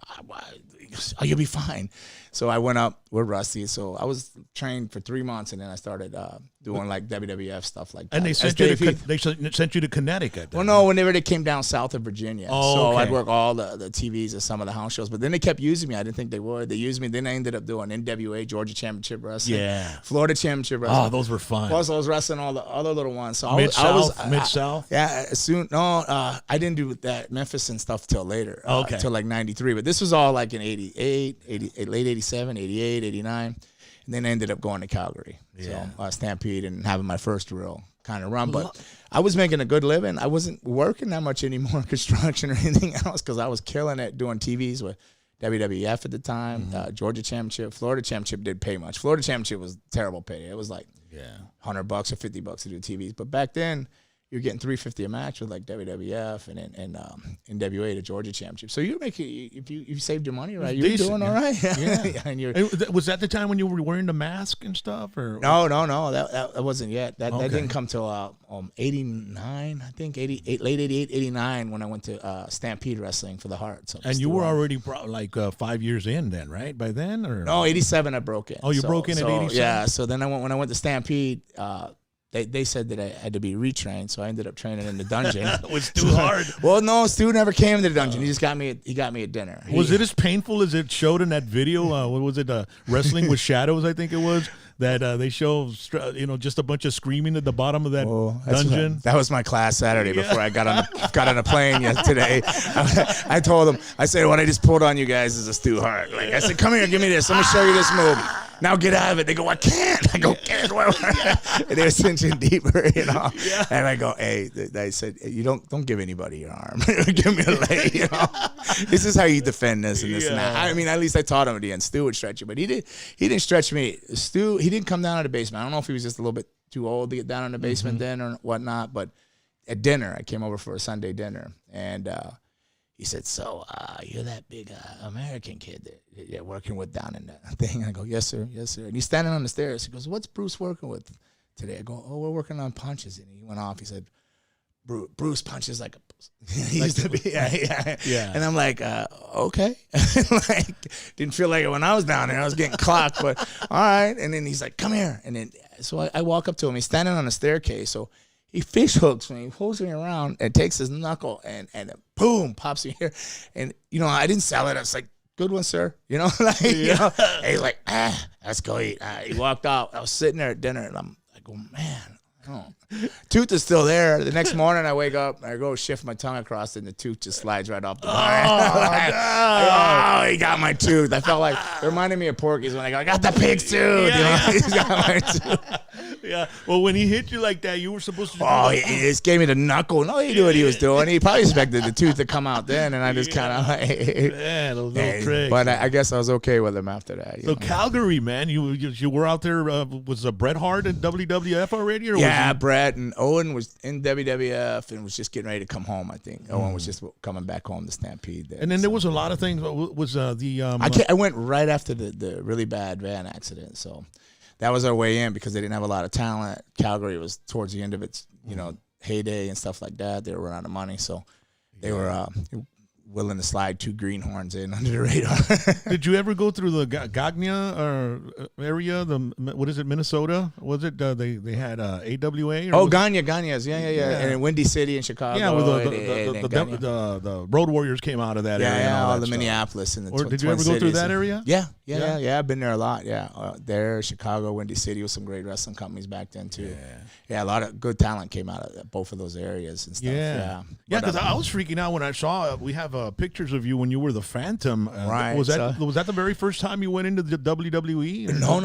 you'll be fine. So I went up with Rusty. So I was trained for 3 months, and then I started doing like WWF stuff like that. And they sent you to Connecticut. Well, no, whenever they came down south of Virginia. Oh, so I'd work all the TVs of some of the house shows. But then they kept using me. I didn't think they would. They used me. Then I ended up doing NWA, Georgia Championship Wrestling. Yeah. Florida Championship Wrestling. Oh, those were fun. Plus I was wrestling all the other little ones. So Mid-South? Yeah, soon. No, I didn't do that Memphis and stuff till later. Till like 93. But this was all like in 88, late 87, 88, 89. And then I ended up going to Calgary. Yeah. So Stampede and having my first real kind of run. But I was making a good living. I wasn't working that much anymore, construction or anything else, because I was killing it doing TVs with WWF at the time, Georgia Championship. Florida Championship didn't pay much. Florida Championship was terrible pay. It was like $100 or $50 to do TVs. But back then, you're getting $350 a match with like WWF and NWA, the Georgia Championship. So you're making, if you saved your money, right? You're doing all right. Yeah. And was that the time when you were wearing the mask and stuff? Or no, that wasn't yet. That didn't come till 89, I think, late 88, 89, when I went to Stampede Wrestling for the Heart. So and you were already like 5 years in then, right? By then, or no, 87 I broke in. Oh, you broke in at 87. Yeah. So then when I went to Stampede. They said that I had to be retrained, so I ended up training in the dungeon. It was too hard. Well, no, Stu never came to the dungeon. He just got me at dinner. Was it as painful as it showed in that video? What was it? Wrestling with Shadows, I think it was. That they show, just a bunch of screaming at the bottom of that dungeon. That was my class Saturday before I got on a plane yesterday. I told them, I said, what I just pulled on you guys is a Stu Hart. Like I said, come here, give me this. Let me show you this move. Now get out of it. They go, I can't. I go, can't. And they're cinching deeper, Yeah. And I go, hey, I said, you don't give anybody your arm. Give me a leg, This is how you defend this and this and that. I mean, at least I taught him at the end. Stu would stretch you, but he didn't stretch me. Stu, he didn't come down to the basement. I don't know if he was just a little bit too old to get down in the basement then or whatnot, but at dinner, I came over for a Sunday dinner, and he said, so you're that big American kid that you're working with down in the thing? And I go, yes, sir, yes, sir. And he's standing on the stairs. He goes, what's Bruce working with today? I go, oh, we're working on punches. And he went off. He said, Bruce punches like a he used to be. Yeah. And I'm like, okay. Like, didn't feel like it when I was down there. I was getting clocked, but all right. And then he's like, come here. And then so I walk up to him. He's standing on the staircase. So he fish hooks me, pulls me around, and takes his knuckle and boom, pops me here. And I didn't sell it. I was like, good one, sir. And he's like, let's go eat. He walked out. I was sitting there at dinner, and I go, man. Tooth is still there. The next morning I wake up, I go shift my tongue across, and the tooth just slides right off the bar. He got my tooth. I felt like it reminded me of Porky's when I got the pig's tooth. He's got my tooth. Yeah. Well, when he hit you like that, you were supposed to. He just gave me the knuckle. No, he knew what he was doing. He probably expected the tooth to come out then, and I just kind of those little tricks. But I guess I was okay with him after that. So Calgary, man, you were out there. Was Bret Hart in WWF already? Or yeah, Bret and Owen was in WWF and was just getting ready to come home. I think Owen was just coming back home to Stampede. There, and then there was a lot of things. I went right after the really bad van accident, so that was our way in because they didn't have a lot of talent. Calgary was towards the end of its heyday and stuff like that. They were running out of money, so they were willing to slide two greenhorns in under the radar. Did you ever go through the Gagna area? What is it, Minnesota? Was it they had AWA? Gagna's, yeah. And in Windy City in Chicago. Yeah, the Road Warriors came out of that area. Yeah, all the stuff. Minneapolis and the Did you ever go through that area? Yeah. I've been there a lot. Yeah, there, Chicago, Windy City was some great wrestling companies back then too. Yeah, a lot of good talent came out of both of those areas and stuff. Yeah, because I was freaking out when I saw we have pictures of you when you were the Phantom. Right. Was that the very first time you went into the WWE? No.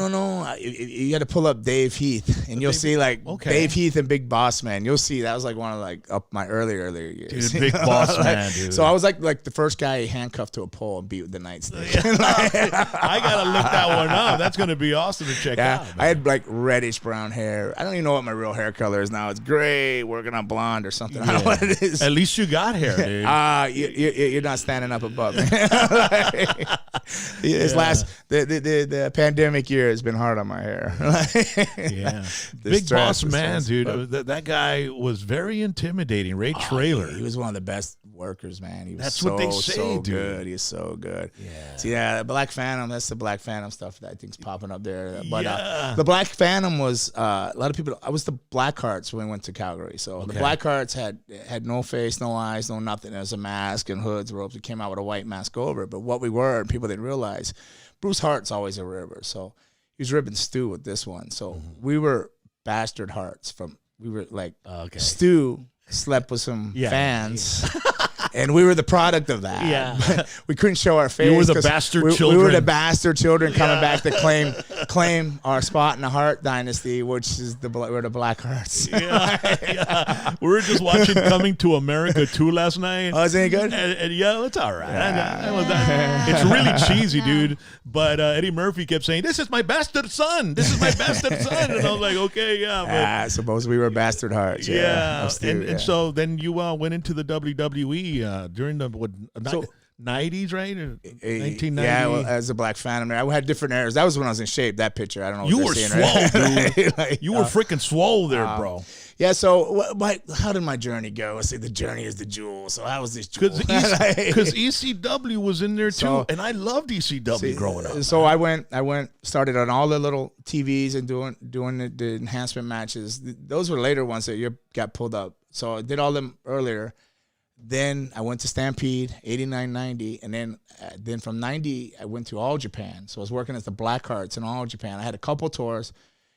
You got to pull up Dave Heath, and you'll see Dave Heath and Big Boss Man. You'll see that was like one of up my earlier years. Dude, Big Boss Man, dude. So I was like the first guy handcuffed to a pole and beat with the nightstick. I gotta look that one up. That's gonna be awesome to check out. Man. I had reddish brown hair. I don't even know what my real hair color is now. It's gray, working on blonde or something. I don't know what it is. At least you got hair, dude. You're not standing up above me. The pandemic year has been hard on my hair. Big Boss Man, dude. That guy was very intimidating. Ray Traylor. He was one of the best workers, man. He was That's what they say, so dude. Good. He's so good. Yeah. So the Black Phantom. That's the Black Phantom stuff that I think's popping up there. But the Black Phantom was a lot of people. I was the Black Hearts when we went to Calgary. So the Black Hearts had no face, no eyes, no nothing. There was a mask and hoods, ropes. We came out with a white mask over it. But what we were, and people didn't realize, Bruce Hart's always a ribber. So he was ribbing Stu with this one. So we were bastard Hearts. We were like Stu slept with some fans. And we were the product of that. Yeah. But we couldn't show our face. You were the 'cause bastard we were children. the bastard children coming back to claim our spot in the Hart Dynasty, which is we're the Black Hearts. Yeah. We were just watching Coming to America 2 last night. Oh, is it good? And yeah, it's all right. It's really cheesy, dude. But Eddie Murphy kept saying, "This is my bastard son. This is my bastard son." And I was like, "Okay, yeah." But, I suppose we were bastard hearts. yeah. Upstairs, And so then you went into the WWE during the 90s, right? Or 1990. Yeah, well, as a Black Phantom there. I had different eras. That was when I was in shape, that picture. I don't know what You they're were saying, swole, right? dude. Like, You were freaking swole there, bro. Yeah, so how did my journey go? I say the journey is the jewel. So how was this jewel? Because ECW was in there too, So- and I loved ECW growing up. So I started on all the little TVs and doing the enhancement matches. Those were later ones that got pulled up. So I did all them earlier. Then I went to Stampede, 89, 90. And then from 90, I went to All Japan. So I was working as the Black Hearts in All Japan. I had a couple tours.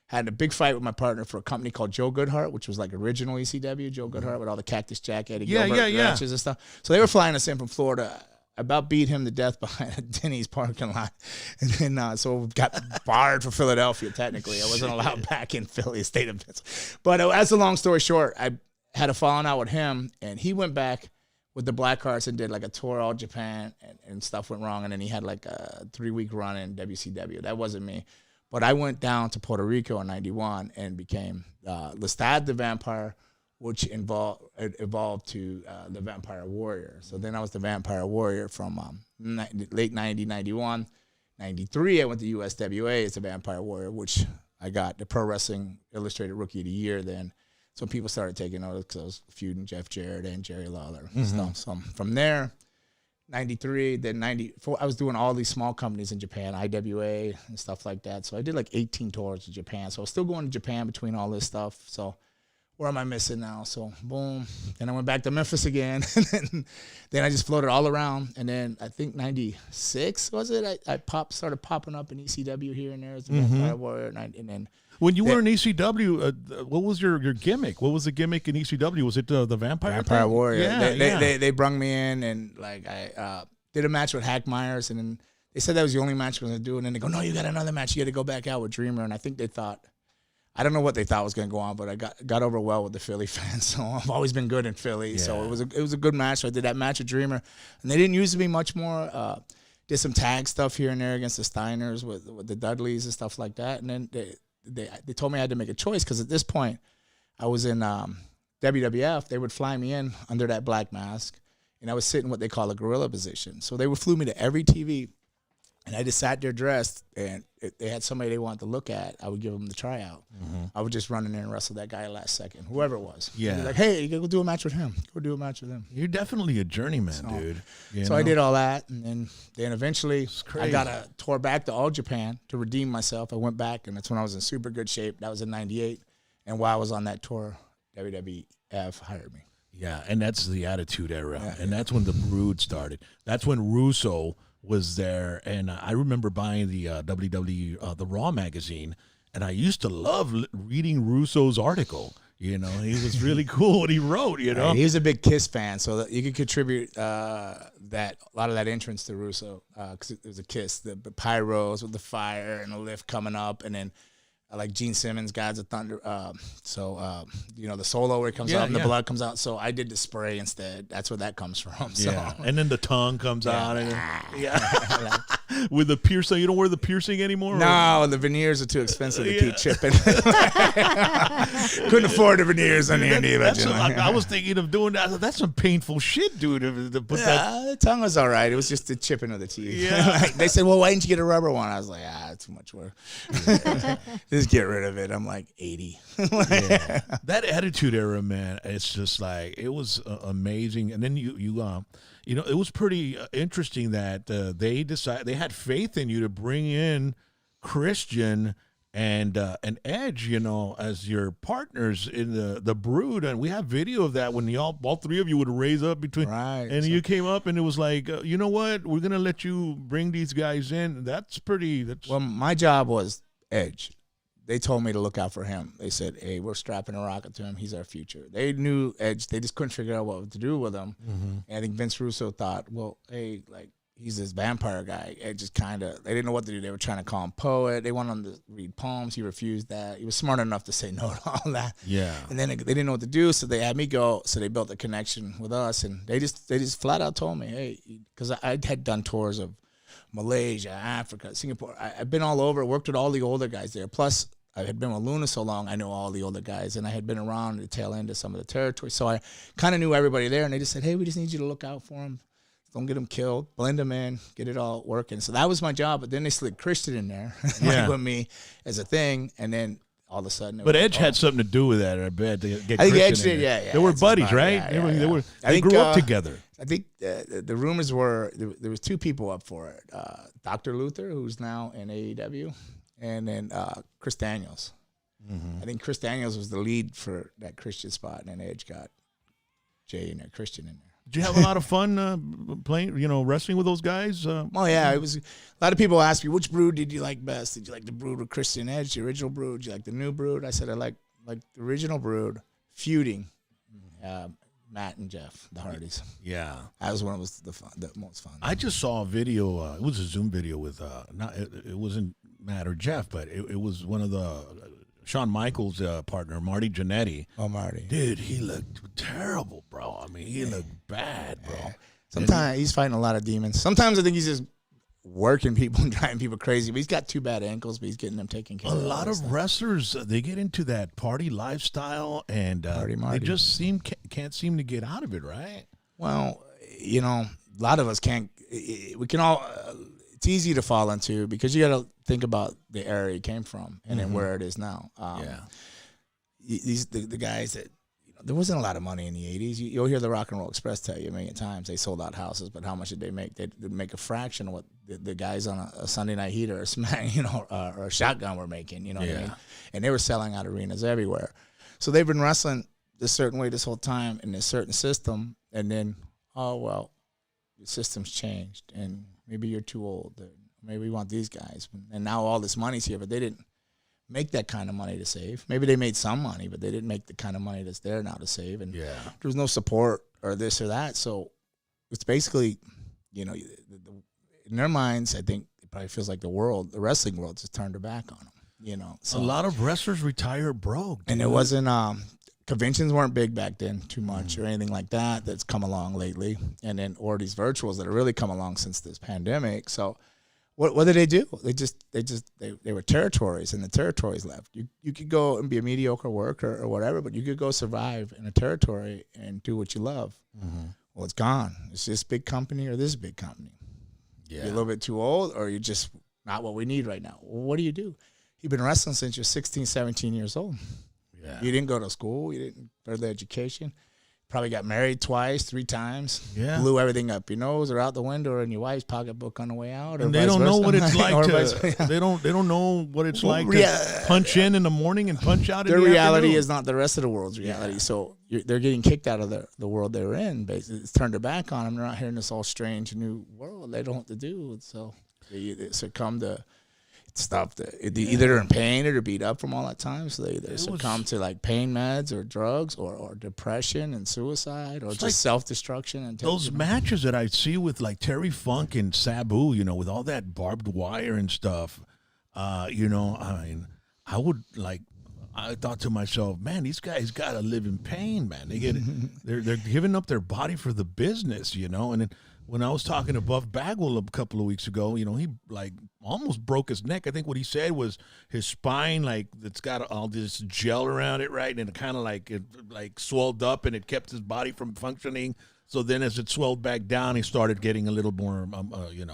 Had a big fight with my partner for a company called Joe Goodhart, which was like original ECW, Joe Goodhart with all the Cactus Jack, Eddie Gilbert matches and stuff. So they were flying us in from Florida. I about beat him to death behind a Denny's parking lot. And then so got barred for Philadelphia, technically. I wasn't allowed back in Philly, state of Pennsylvania. But as a long story short, I had a falling out with him, and he went back with the Black Hearts and did like a tour All Japan, and stuff went wrong. And then he had like a 3-week run in WCW. That wasn't me. But I went down to Puerto Rico in 91 and became Lestat the Vampire, which evolved to the Vampire Warrior. So then I was the Vampire Warrior from late 90, 91. 93, I went to USWA as the Vampire Warrior, which I got the Pro Wrestling Illustrated Rookie of the Year then. So people started taking notice because I was feuding Jeff Jarrett and Jerry Lawler and stuff. So from there, 93, then 94, I was doing all these small companies in Japan, IWA and stuff like that. So I did like 18 tours to Japan. So I was still going to Japan between all this stuff. So where am I missing now? So boom. Then I went back to Memphis again. And then I just floated all around. And then I think 96, was it? I started popping up in ECW here and there as a Vampire Warrior. And then When you were in ECW, what was your gimmick? What was the gimmick in ECW? Was it the Vampire thing? Warrior. Yeah, They brung me in, and like I did a match with Hack Myers, and then they said that was the only match I was going to do. And then they go, "No, you got another match. You got to go back out with Dreamer." And I think they thought, I don't know what they thought was going to go on, but I got over well with the Philly fans. So I've always been good in Philly. Yeah. So it was a good match. So I did that match with Dreamer, and they didn't use me much more. Did some tag stuff here and there against the Steiners with the Dudleys and stuff like that. And then they told me I had to make a choice because at this point I was in WWF. They would fly me in under that black mask, and I was sitting what they call a gorilla position. So they would flew me to every TV, and I just sat there dressed, and if they had somebody they wanted to look at, I would give them the tryout. I would just run in there and wrestle that guy last second, whoever it was. Yeah. Like, hey, you go do a match with him. Go do a match with him. You're definitely a journeyman, dude. So I did all that, and then eventually I got a tour back to All Japan to redeem myself. I went back, and that's when I was in super good shape. That was in 98. And while I was on that tour, WWF hired me. Yeah, and that's the Attitude Era. And that's when the Brood started. That's when Russo was there. And I remember buying the WWE, the Raw magazine, and I used to love reading Russo's article. You know, he was really cool what he wrote, you know. He was a big Kiss fan, so that you could contribute a lot of that entrance to Russo because it was a Kiss, the pyros with the fire and the lift coming up, and then like Gene Simmons, Gods of Thunder. You know, the solo where it comes out and the blood comes out. So I did the spray instead. That's where that comes from. So. Yeah, and then the tongue comes out. And with the piercing. You don't wear the piercing anymore? No, the veneers are too expensive to keep chipping. Couldn't afford the veneers on the I was thinking of doing that. That's some painful shit, dude. The tongue was all right. It was just the chipping of the teeth. Yeah. They said, well, why didn't you get a rubber one? I was like, too much work. Just get rid of it. I'm like 80. That Attitude Era, man, it's just like, it was amazing. And then you know, it was pretty interesting that they had faith in you to bring in Christian and Edge, you know, as your partners in the Brood. And we have video of that when all three of you would raise up between. Right. And you came up and it was like, you know what? We're going to let you bring these guys in. Well, my job was Edge. they told me to look out for him. They said, hey, we're strapping a rocket to him. He's our future. They knew Edge. They just couldn't figure out what to do with him. Mm-hmm. And I think Vince Russo thought, well, hey, like, he's this vampire guy. It just kind of, they didn't know what to do. They were trying to call him poet. They wanted him to read poems. He refused that. He was smart enough to say no to all that. Yeah. And then they didn't know what to do, so they had me go. So they built a connection with us, and they just flat out told me, hey, because I had done tours of Malaysia, Africa, Singapore. I've been all over, worked with all the older guys there. Plus, I had been with Luna so long, I knew all the older guys, and I had been around the tail end of some of the territory. So I kind of knew everybody there, and they just said, hey, we just need you to look out for him. Don't get him killed. Blend him in. Get it all working. So that was my job. But then they slid Christian in there with me as a thing, and then all of a sudden. But Edge had something to do with that, I bet. To get I think Christian Edge did, yeah. They were buddies, right? Yeah, They grew up together. I think the rumors were there was two people up for it. Dr. Luther, who's now in AEW, and then Chris Daniels. Mm-hmm. I think Chris Daniels was the lead for that Christian spot, and then Edge got Jay and Christian in there. Did you have a lot of fun playing, wrestling with those guys? Oh yeah, it was. A lot of people ask me, which brood did you like best? Did you like the brood with Christian Edge, the original brood? Did you like the new brood? I said I like the original brood feuding Matt and Jeff, the Hardys. Yeah, that was when it was the most fun. I just saw a video. It was a Zoom video with it wasn't Matt or Jeff, but it was one of the Shawn Michaels' partner, Marty Jannetty. Oh, Marty. Dude, he looked terrible, bro. I mean, he looked bad, bro. Yeah. Sometimes he's fighting a lot of demons. Sometimes I think he's just working people and driving people crazy. But he's got two bad ankles, but he's getting them taken care of. A lot of wrestlers, they get into that party lifestyle, and they just can't seem to get out of it, right? Well, a lot of us can't. We can all. It's easy to fall into because you got to think about the area you came from and then where it is now. The guys that there wasn't a lot of money in the 80s. You'll hear the Rock and Roll Express tell you a million times they sold out houses, but how much did they make? They'd make a fraction of what the guys on a Sunday Night Heat or a Smack, or a Shotgun were making. You know what I mean? And they were selling out arenas everywhere. So they've been wrestling this certain way this whole time in this certain system, and then the system's changed and maybe you're too old. Maybe we want these guys. And now all this money's here, but they didn't make that kind of money to save. Maybe they made some money, but they didn't make the kind of money that's there now to save. And there was no support or this or that. So it's basically, in their minds, I think it probably feels like the wrestling world just turned their back on them. So, a lot of wrestlers retire broke. And it wasn't conventions weren't big back then too much or anything like that that's come along lately, and then or these virtuals that have really come along since this pandemic. So what did they do? They were territories, and the territories left. You could go and be a mediocre worker or whatever, but you could go survive in a territory and do what you love. Well, it's gone. It's this big company or this big company. You're a little bit too old, or you're just not what we need right now. Well, what do? You've been wrestling since you're 16, 17 years old. Yeah. You didn't go to school. You didn't further education. Probably got married twice, 3 times. Yeah. Blew everything up your nose or out the window or in your wife's pocketbook on the way out. And they don't know what it's like to. They don't know what it's like to punch in the morning and punch out. Their reality is not the rest of the world's reality. Yeah. So they're getting kicked out of the world they were in. Basically, it's turned their back on them. They're not hearing this all strange new world. They don't know what to do. So they succumb to. Stuff that either they're in pain or they're beat up from all that time, so they either succumb to like pain meds or drugs or depression and suicide or just like self-destruction. And those matches that I see with like Terry Funk and Sabu, with all that barbed wire and stuff, I thought to myself, man, these guys gotta live in pain, man. They're giving up their body for the business, and then when I was talking to Buff Bagwell a couple of weeks ago, he like almost broke his neck. I think what he said was his spine, like it's got all this gel around it, right? And it kind of like swelled up, and it kept his body from functioning. So then, as it swelled back down, he started getting a little more, mobility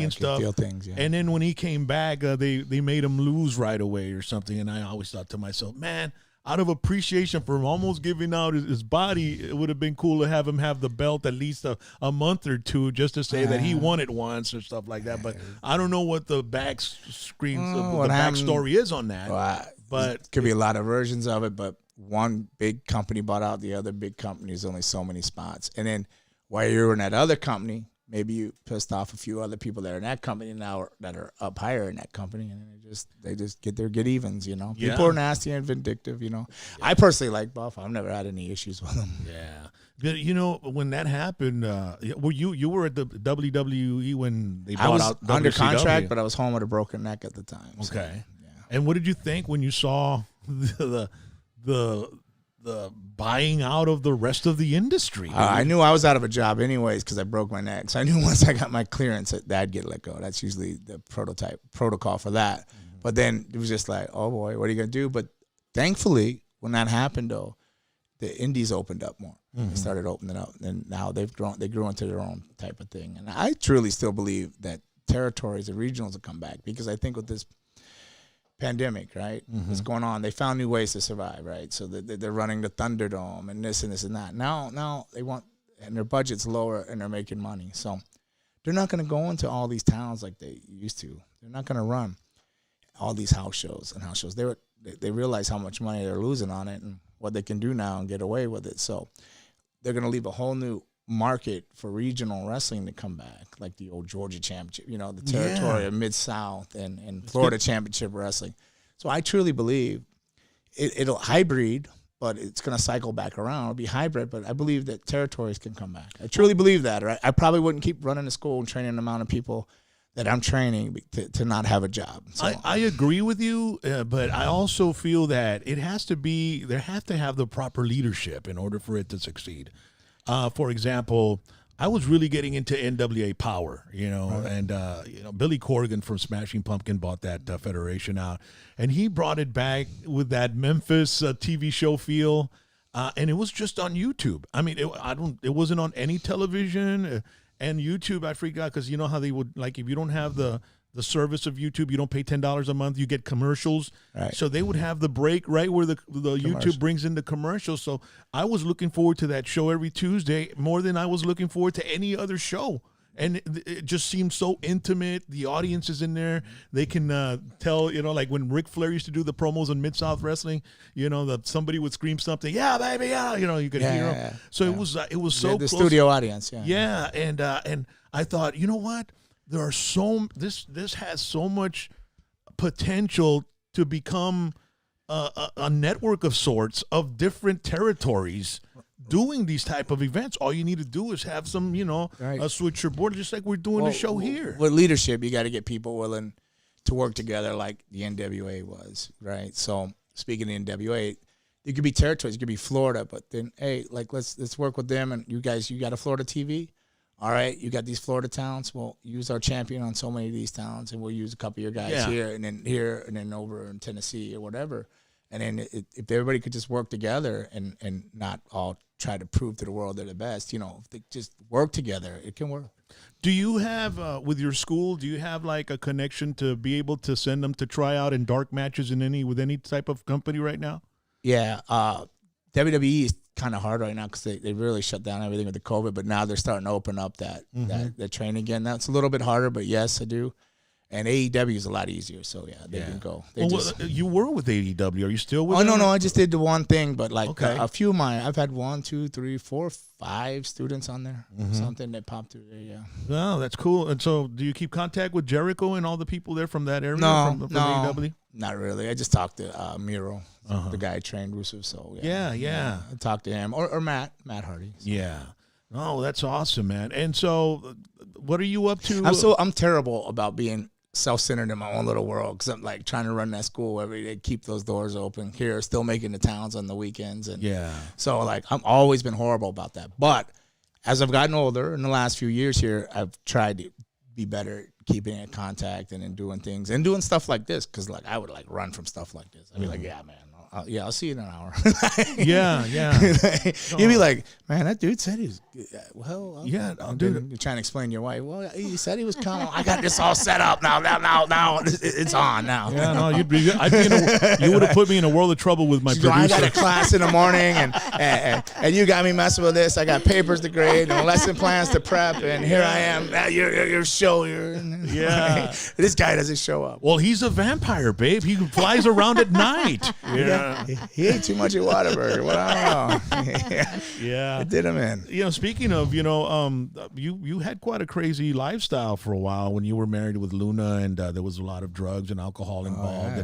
and stuff. Feel things, And then when he came back, they made him lose right away or something. And I always thought to myself, man, out of appreciation for him almost giving out his body, it would have been cool to have him have the belt at least a month or two just to say that he won it once or stuff like that. But I don't know what the backstory is on that. But it could be a lot of versions of it, but one big company bought out the other big company. There's only so many spots. And then while you were in that other company, maybe you pissed off a few other people that are in that company now that are up higher in that company, and they just get their get evens, you know. Yeah. People are nasty and vindictive, you know. Yeah. I personally like Buff. I've never had any issues with him. Yeah. But, you know, when that happened, you were at the WWE when they bought I was out under WCW. contract, but I was home with a broken neck at the time. Okay. So, yeah. And what did you think when you saw the buying out of the rest of the industry? I knew I was out of a job anyways because I broke my neck. So I knew once I got my clearance that I'd get let go. That's usually the protocol for that. Mm-hmm. But then it was just like, oh boy, what are you gonna do? But thankfully, when that happened, though, the indies opened up more. Mm-hmm. They started opening up, and now they grew into their own type of thing. And I truly still believe that territories and regionals will come back because I think with this pandemic, right, what's going on, they found new ways to survive, right? So they're running the Thunderdome and this and this and that. Now they want, and their budget's lower and they're making money. So they're not going to go into all these towns like they used to. They're not going to run all these house shows. They realize how much money they're losing on it and what they can do now and get away with it. So they're going to leave a whole new market for regional wrestling to come back, like the old Georgia Championship, you know, the territory of Mid-South and Florida Championship Wrestling. So I truly believe it'll hybrid, but it's going to cycle back around. It'll be hybrid, but I believe that territories can come back. I truly believe that, right? I probably wouldn't keep running the school and training the amount of people that I'm training to not have a job. So. I agree with you, but I also feel that they have to have the proper leadership in order for it to succeed. For example, I was really getting into NWA Power, you know, right. And Billy Corgan from Smashing Pumpkin bought that federation out, and he brought it back with that Memphis TV show feel, and it was just on YouTube. I mean, it wasn't on any television. And YouTube, I freaked out because you know how they would, like, if you don't have the service of YouTube, you don't pay $10 a month, you get commercials. Right. So they would have the break right where the YouTube brings in the commercials. So I was looking forward to that show every Tuesday more than I was looking forward to any other show. And it just seemed so intimate. The audience is in there. They can tell, you know, like when Ric Flair used to do the promos on Mid-South Wrestling, you know, that somebody would scream something, yeah, baby, yeah, you know, you could hear them. So it was so the close. studio audience, Yeah, and I thought, you know what? There are this has so much potential to become a network of sorts of different territories doing these type of events. All you need to do is have some, you know, switch your board, just like we're doing the show here. With leadership, you got to get people willing to work together like the NWA was, right? So speaking of NWA, it could be territories, it could be Florida, but then, hey, like let's work with them. And you guys, you got a Florida TV? All right, you got these Florida towns. Well, use our champion on so many of these towns, and we'll use a couple of your guys here, and then over in Tennessee or whatever. And then if everybody could just work together and not all try to prove to the world they're the best, you know, if they just work together, it can work. Do you have, with your school, do you have like a connection to be able to send them to try out in dark matches with any type of company right now? Yeah, WWE is kind of hard right now because they really shut down everything with the COVID, but now they're starting to open up that training again. Now it's a little bit harder, but yes, I do. And AEW is a lot easier, so yeah, they can go. You were with AEW. Are you still with? Oh no, I just did the one thing, but like a few of mine, I've had 1, 2, 3, 4, 5 students on there. Something that popped through there. Yeah. Oh, that's cool. And so, do you keep contact with Jericho and all the people there from that area? No, from AEW? Not really. I just talked to Miro, the guy I trained Rusev. So yeah. I talked to him or Matt Hardy. So. Yeah. Oh, that's awesome, man. And so, what are you up to? I'm terrible about being self-centered in my own little world because I'm like trying to run that school every day, keep those doors open here, still making the towns on the weekends. And so like I've always been horrible about that. But as I've gotten older in the last few years here, I've tried to be better keeping in contact and doing things and doing stuff like this because like I would like run from stuff like this. I'd be like, yeah, man. I'll see you in an hour. Yeah. You'd be like, man, that dude said he was, well, dude. You're trying to explain to your wife, well, he said he was coming. I got this all set up now. It's on now. Yeah, no, you would have put me in a world of trouble with my producer. I got a class in the morning, and you got me messing with this. I got papers to grade and lesson plans to prep, and here I am. Your show. This guy doesn't show up. Well, he's a vampire, babe. He flies around at night. You He ate too much at Whataburger. Well, I don't know. Yeah. It did him in. Speaking of, you had quite a crazy lifestyle for a while when you were married with Luna, and there was a lot of drugs and alcohol involved.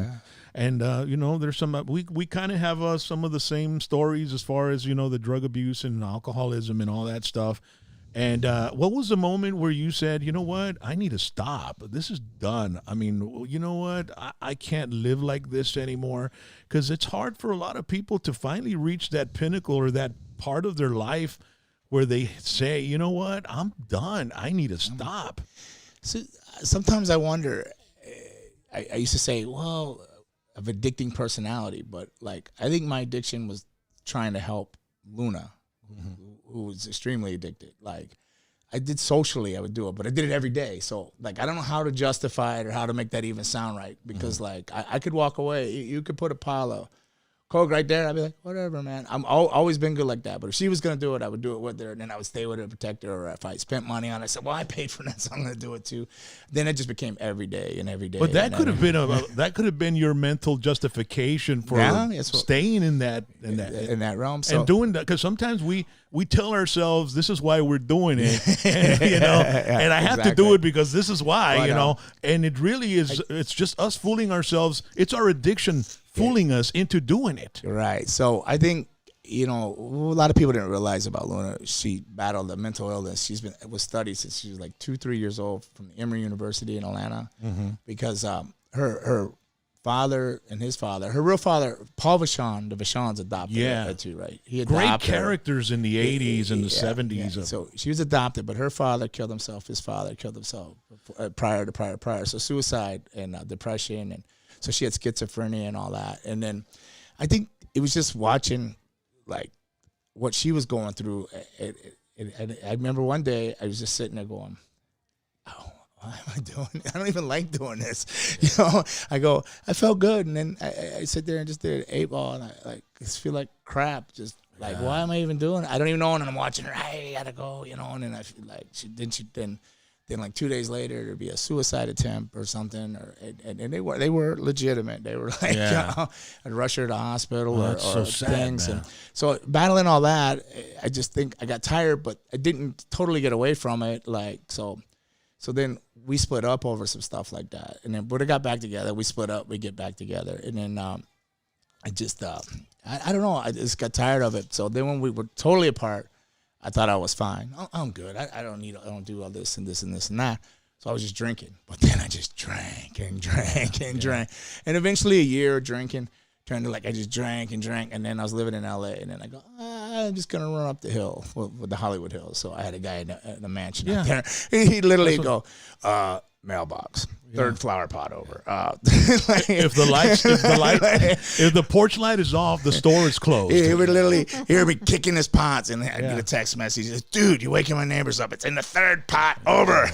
And there's some, we kind of have some of the same stories as far as, the drug abuse and alcoholism and all that stuff. And what was the moment where you said, you know what, I need to stop. This is done. I mean, you know what, I can't live like this anymore, because it's hard for a lot of people to finally reach that pinnacle or that part of their life where they say, you know what, I'm done. I need to stop. So sometimes I wonder, I used to say, well, of addicting personality, but like I think my addiction was trying to help Luna, who was extremely addicted. Like I did socially, I would do it, but I did it every day. So like I don't know how to justify it or how to make that even sound right, because like I could walk away. You could put a pile of coke right there, I'd be like, whatever, man. I'm always been good like that. But if she was gonna do it, I would do it with her, and then I would stay with her to protect her. Or if I spent money on it, I said, well, I paid for that, so I'm gonna do it too. Then it just became every day and every day. But that could have been your mental justification for staying in that realm. So, and doing that, because sometimes we tell ourselves this is why we're doing it, and, and I have to do it because this is why, and it really is. It's just us fooling ourselves. It's our addiction fooling us into doing it. Right. So I think, a lot of people didn't realize about Luna. She battled a mental illness. It was studied since she was like 2-3 years old from Emory University in Atlanta, because her father and his father, her real father, Paul Vachon, the Vachons adopted her too, right? He adopted great characters in the 80s and the 70s. Yeah. So she was adopted, but her father killed himself. His father killed himself prior. So suicide and depression, and so she had schizophrenia and all that. And then I think it was just watching like what she was going through. And I remember one day I was just sitting there going, oh, why am I doing it? I don't even like doing this. I go, I felt good. And then I sit there and just did 8-ball, and I just feel like crap. Just like, why am I even doing it? I don't even know. And I'm watching her, hey, I gotta go, and then I feel like then like 2 days later there'd be a suicide attempt or something, and they were legitimate. They were like, I'd rush her to the hospital or so sad, things. man. And so battling all that, I just think I got tired, but I didn't totally get away from it. Like so then we split up over some stuff like that, and then when I got back together, we split up, we get back together, and then I just I don't know, I just got tired of it. So then when we were totally apart, I thought I was fine. I'm good. I don't do all this and this and this and that. So I was just drinking. But then I just drank and drank and drank. And eventually a year of drinking turned to like I just drank and drank. And then I was living in LA. And then I go, I'm just going to run up the hill with the Hollywood Hills. So I had a guy in the mansion out there. He'd literally go, mailbox, third flower pot over. If the porch light is off, the store is closed. He would literally hear me kicking his pots, and I'd get a text message. Says, dude, you're waking my neighbors up. It's in the third pot over.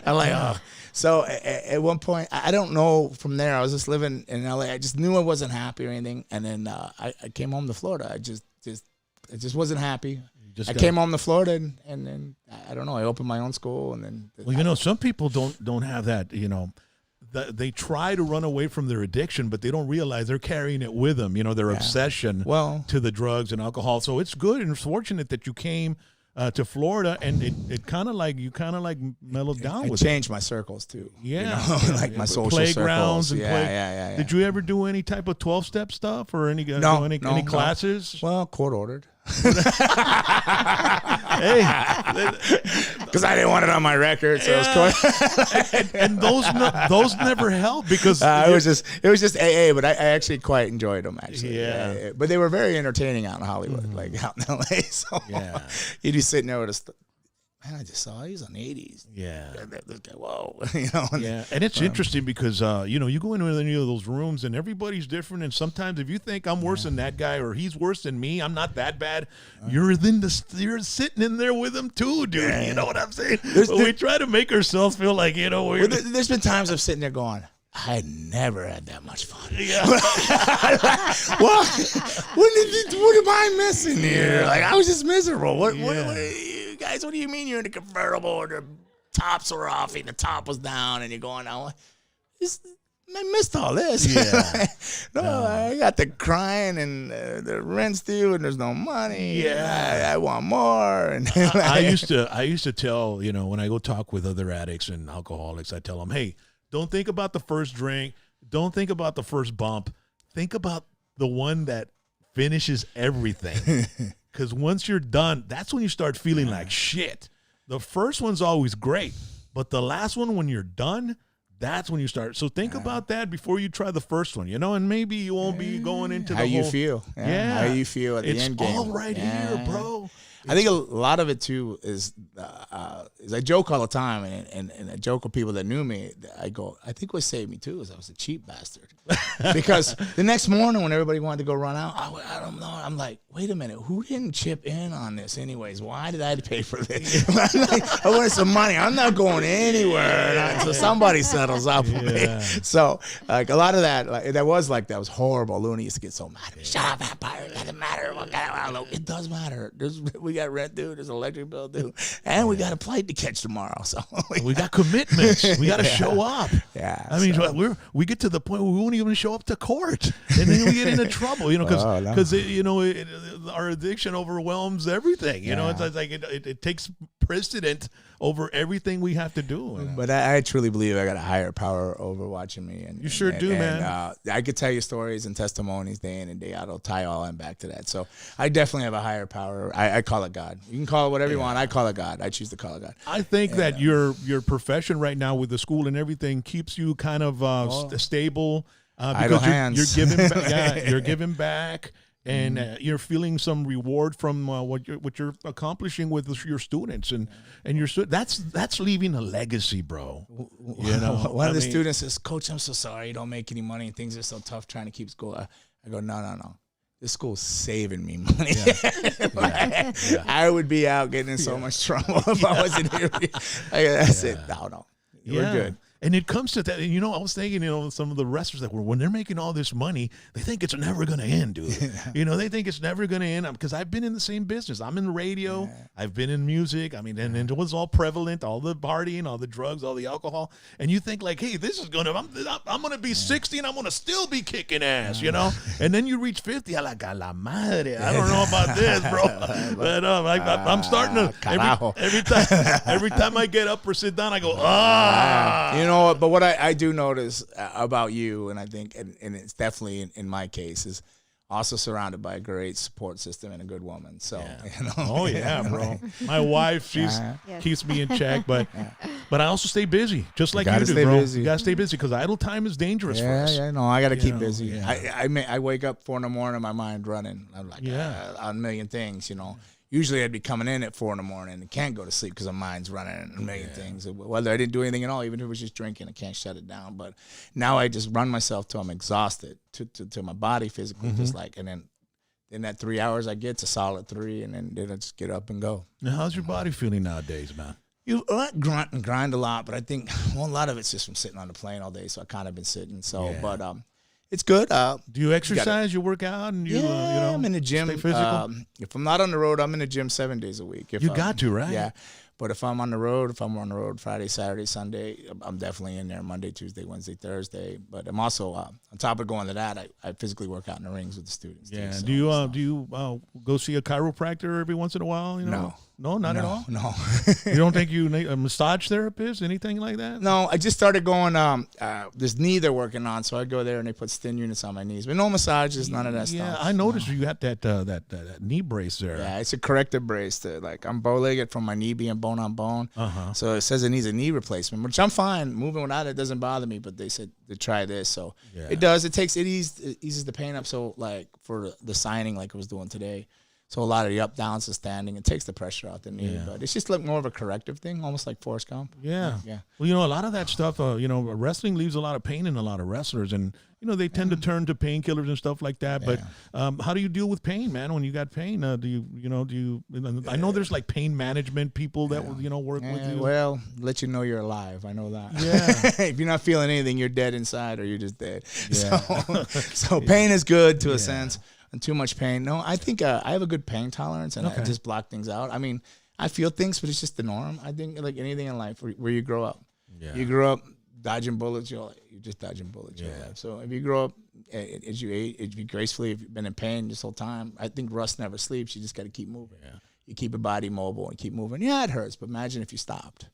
I'm like, oh. So at one point, I don't know, from there, I was just living in LA. I just knew I wasn't happy or anything. And then I came home to Florida. I just wasn't happy. I came home to Florida, and then I don't know. I opened my own school, and then. Well, some people don't have that. They try to run away from their addiction, but they don't realize they're carrying it with them. Their obsession to the drugs and alcohol. So it's good and fortunate that you came to Florida, and it kind of like mellowed down with it. Changed my circles too. Yeah, like my social playgrounds circles. Yeah. Did you ever do any type of 12-step stuff or any classes? Well, court ordered. Hey, because I didn't want it on my record, so it was and those never helped because it was just AA, but I actually quite enjoyed them actually. Yeah. But they were very entertaining out in Hollywood, like out in LA. So you'd be sitting there with man, I just saw he was on the 80s. Yeah. Whoa. Yeah. And it's interesting because, you go into any of those rooms and everybody's different. And sometimes if you think I'm worse than that guy or he's worse than me, I'm not that bad. You're you're sitting in there with him too, dude. You know what I'm saying? We try to make ourselves feel like, there's been times I'm sitting there going, I never had that much fun. Yeah. What am I missing here? Like, I was just miserable. What guys, what do you mean you're in a convertible or the tops were off and the top was down and you're going, I missed all this. Yeah. No, I got the crying and the rent's due and there's no money. Yeah. I want more. And I used to tell, you know, when I go talk with other addicts and alcoholics, I tell them, hey, don't think about the first drink. Don't think about the first bump. Think about the one that finishes everything. Because once you're done, that's when you start feeling like shit. The first one's always great, but the last one, when you're done, that's when you start. So think about that before you try the first one, you know, and maybe you won't be going into how the you whole, feel. How you feel at the end game. It's all right here, bro. I think a lot of it too is I joke all the time, and I joke with people that knew me. I go, I think what saved me too is I was a cheap bastard, because the next morning when everybody wanted to go run out, I don't know. I'm like, wait a minute, who didn't chip in on this anyways? Why did I pay for this? I wanted some money. I'm not going anywhere until somebody settles up with me. So like a lot of that, that was horrible. Looney used to get so mad at me. Shut up, vampire. It doesn't matter. It does matter. We got rent due, there's an electric bill due, and we got a flight to catch tomorrow. So we got commitments. We got to show up. Yeah, I mean, we get to the point where we won't even show up to court, and then we get into trouble. You know, because you know our addiction overwhelms everything. You know, it's like it takes precedent over everything we have to do. But I truly believe I got a higher power over watching me. And you sure do, man. I could tell you stories and testimonies day in and day out. I'll tie all that back to that. So I definitely have a higher power. I call it God. You can call it whatever you want. I call it God. I choose to call it God. I think that your profession right now with the school and everything keeps you kind of stable because you're giving back. And you're feeling some reward from what you're accomplishing with your students, and that's leaving a legacy, bro. You know, one of the students says, "Coach, I'm so sorry you don't make any money and things are so tough trying to keep school." I go, no. This school's saving me money. I would be out getting in so much trouble if I wasn't here. I said, no, we're good. And it comes to that, and you know, I was thinking, you know, some of the wrestlers that when they're making all this money, they think it's never going to end, dude. You know, they think it's never going to end, because I've been in the same business. I'm in radio. I've been in music. I mean, and it was all prevalent, all the partying, all the drugs, all the alcohol. And you think like, hey, this is I'm going to be 60 and I'm going to still be kicking ass, you know? And then you reach 50, I like, a la madre. I don't know about this, bro. But I'm starting to, every time I get up or sit down, I go, You know, but what I do notice about you, and I think, and it's definitely in my case, is also surrounded by a great support system and a good woman. So, you know, bro. My wife, she's keeps me in check, but I also stay busy, just like you do, bro. You gotta stay busy, because idle time is dangerous for us. No, I gotta keep busy. I wake up 4 a.m, my mind running. I'm like, on a million things, you know. Usually I'd be coming in at 4 a.m. and can't go to sleep because my mind's running a million things. Whether I didn't do anything at all, even if it was just drinking, I can't shut it down. But now I just run myself till I'm exhausted, to my body physically, just like, and then in that 3 hours I get to solid 3, and then I just get up and go. Now, how's your body feeling nowadays, man? You grunt and grind a lot, but I think a lot of it's just from sitting on the plane all day. So I kind of been sitting. So, but it's good. Do you exercise? You work out, and you know, I'm in the gym. Stay physical? If I'm not on the road, I'm in the gym 7 days a week. You got to, right? Yeah. But if I'm on the road, Friday, Saturday, Sunday, I'm definitely in there Monday, Tuesday, Wednesday, Thursday. But I'm also, on top of going to that, I physically work out in the rings with the students. Yeah. Too, so, do you go see a chiropractor every once in a while? You know? No, not at all? No. You don't think you need a massage therapist, anything like that? No, I just started going, this knee they're working on, so I go there and they put stin units on my knees. But no massages, none of that stuff. Yeah, I noticed you got that knee brace there. Yeah, it's a corrective brace. I'm bow-legged from my knee being bone on bone. So it says it needs a knee replacement, which I'm fine. Moving without it doesn't bother me, but they said to try this. So it does. It eases the pain up. So like for the signing like I was doing today, so a lot of the up downs and standing, it takes the pressure out the knee. But it's just like more of a corrective thing, almost like Forrest Gump. Yeah. Well, you know, a lot of that stuff, wrestling leaves a lot of pain in a lot of wrestlers, and you know they tend to turn to painkillers and stuff like that. But how do you deal with pain, man? When you got pain, do you? I know there's like pain management people that will work with you. Well, let you know you're alive. I know that. Yeah. If you're not feeling anything, you're dead inside, or you're just dead. Yeah. So pain is good to a sense. And too much pain. No, I think I have a good pain tolerance, and I just block things out. I mean, I feel things, but it's just the norm. I think like anything in life where you grow up. Yeah. You grow up, dodging bullets, you're just dodging bullets. Your life. So if you grow up as you age, if you gracefully, if you've been in pain this whole time, I think rust never sleeps. You just got to keep moving. Yeah. You keep your body mobile and keep moving. Yeah, it hurts, but imagine if you stopped.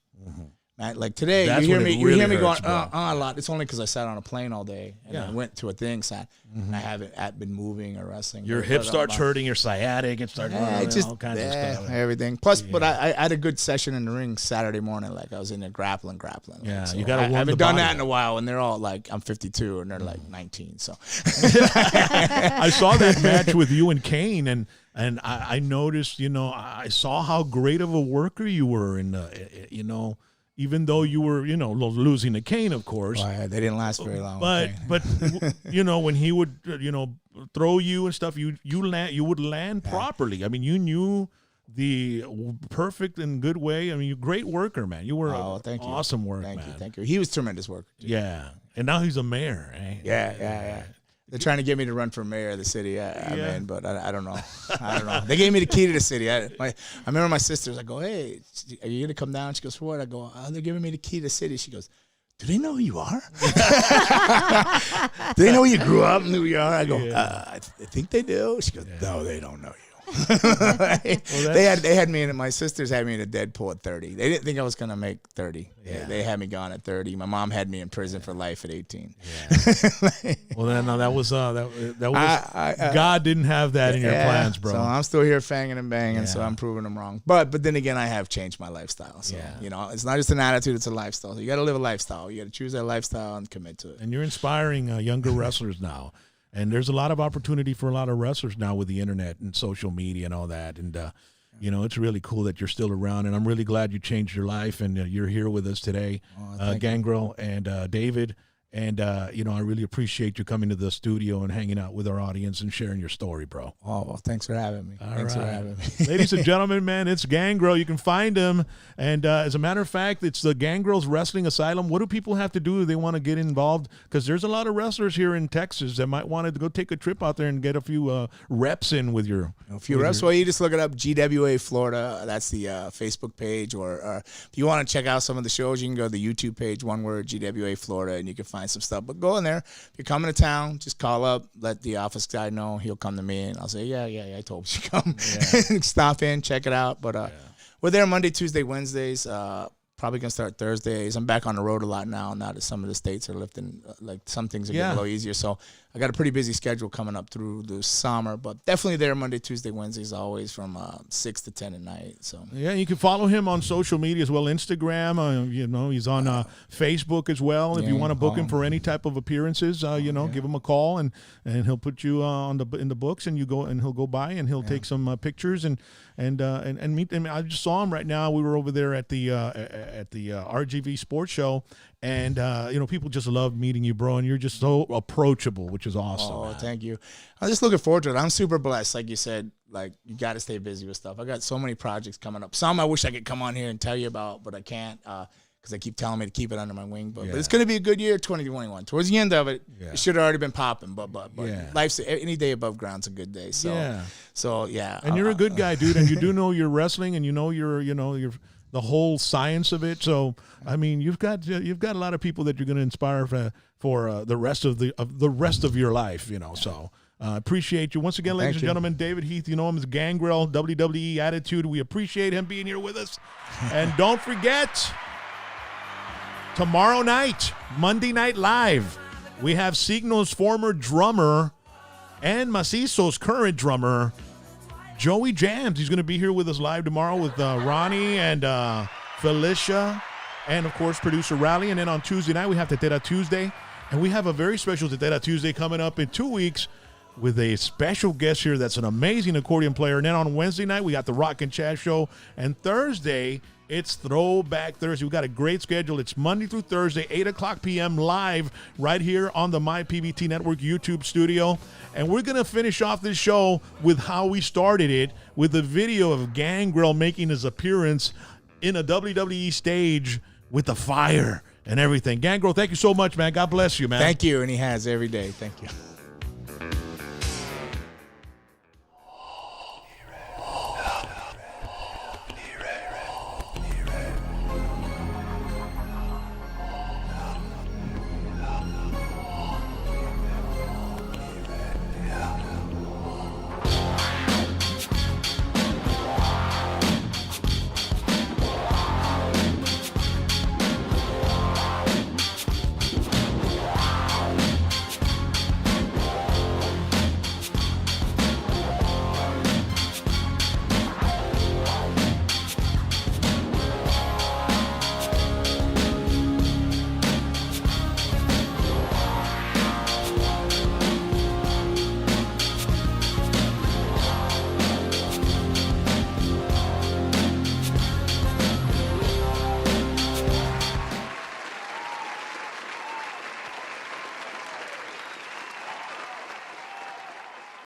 Man, like today, you hear me going a lot. It's only because I sat on a plane all day and I went to a thing, sat, and I haven't been moving or wrestling. Your hip starts hurting, your sciatic, it starts all kinds of stuff. Everything. Plus, but I had a good session in the ring Saturday morning. Like I was in there grappling. Yeah, like, so you got to warm the body. I haven't done that in a while, and they're all like, I'm 52, and they're like 19. So I saw that match with you and Kane, and I noticed, I saw how great of a worker you were, and even though you were, losing to Kane, of course. Well, they didn't last very long. But when he would, throw you and stuff, you would land properly. I mean, you knew the perfect and good way. I mean, you're a great worker, man. You were awesome work, man. Thank you. He was a tremendous worker, too. Yeah. And now he's a mayor, eh? Yeah. They're trying to get me to run for mayor of the city. But I don't know. They gave me the key to the city. I remember my sisters. I go, hey, are you gonna come down? She goes, for what? I go, they're giving me the key to the city. She goes, do they know who you are? Do they know you grew up and who you are? I go, I think they do. She goes, no, they don't know you. They had me, and my sisters had me in a Deadpool at 30. They didn't think I was gonna make 30. They had me gone at 30. My mom had me in prison for life at 18. Well, then that was God didn't have that in your plans, bro. So I'm still here fanging and banging. So I'm proving them wrong. But then again, I have changed my lifestyle. So it's not just an attitude; it's a lifestyle. So you got to live a lifestyle. You got to choose that lifestyle and commit to it. And you're inspiring younger wrestlers now. And there's a lot of opportunity for a lot of wrestlers now with the internet and social media and all that. And, it's really cool that you're still around. And I'm really glad you changed your life and you're here with us today, Gangrel and David. And, I really appreciate you coming to the studio and hanging out with our audience and sharing your story, bro. Oh, well, thanks for having me. Thanks for having me. Ladies and gentlemen, man, it's Gangrel. You can find him. And as a matter of fact, it's the Gangrel's Wrestling Asylum. What do people have to do if they want to get involved? Because there's a lot of wrestlers here in Texas that might want to go take a trip out there and get a few reps in with your... A few reps? Well, you just look it up, GWA Florida. That's the Facebook page. Or if you want to check out some of the shows, you can go to the YouTube page, one word, GWA Florida, and you can find some stuff. But go in there. If you're coming to town, just call up, let the office guy know. He'll come to me, and I'll say, yeah, I told you to come. Stop in, check it out. But we're there Monday, Tuesday, Wednesdays. Probably going to start Thursdays. I'm back on the road a lot now that some of the states are lifting. Like some things are getting a little easier. So I got a pretty busy schedule coming up through the summer, but definitely there Monday, Tuesday, Wednesdays always from 6 to 10 at night. So you can follow him on social media as well, Instagram. He's on Facebook as well. If you want to book him for any type of appearances, give him a call and he'll put you in the books, and he'll go by and he'll take some pictures and meet them. I just saw him right now. We were over there at the RGV Sports Show, and people just love meeting you, bro. And you're just so approachable, which is awesome. Oh, man. Thank you. I'm just looking forward to it. I'm super blessed, like you said. Like you got to stay busy with stuff. I got so many projects coming up. Some I wish I could come on here and tell you about, but I can't because they keep telling me to keep it under my wing. But it's going to be a good year, 2021. Towards the end of it, it should have already been popping. But life's any day above ground's a good day. So And you're a good guy, dude. And you do know your wrestling, and you're the whole science of it. So I mean, you've got a lot of people that you're going to inspire for the rest of your life. So. Appreciate you. Once again, ladies and gentlemen, David Heath, you know him as Gangrel, WWE Attitude. We appreciate him being here with us. And don't forget, tomorrow night, Monday Night Live, we have Signo's former drummer and Macizo's current drummer, Joey Jams. He's going to be here with us live tomorrow with Ronnie and Felicia and, of course, producer Rally. And then on Tuesday night, we have Tetera Tuesday. And we have a very special Tetera Tuesday coming up in 2 weeks with a special guest here that's an amazing accordion player. And then on Wednesday night, we got the Rock and Chaz show. And Thursday, it's Throwback Thursday. We got a great schedule. It's Monday through Thursday, 8 o'clock p.m. live right here on the MyPBT Network YouTube studio. And we're going to finish off this show with how we started it, with a video of Gangrel making his appearance in a WWE stage with the fire and everything. Gangrel, thank you so much, man. God bless you, man. Thank you, and he has every day. Thank you.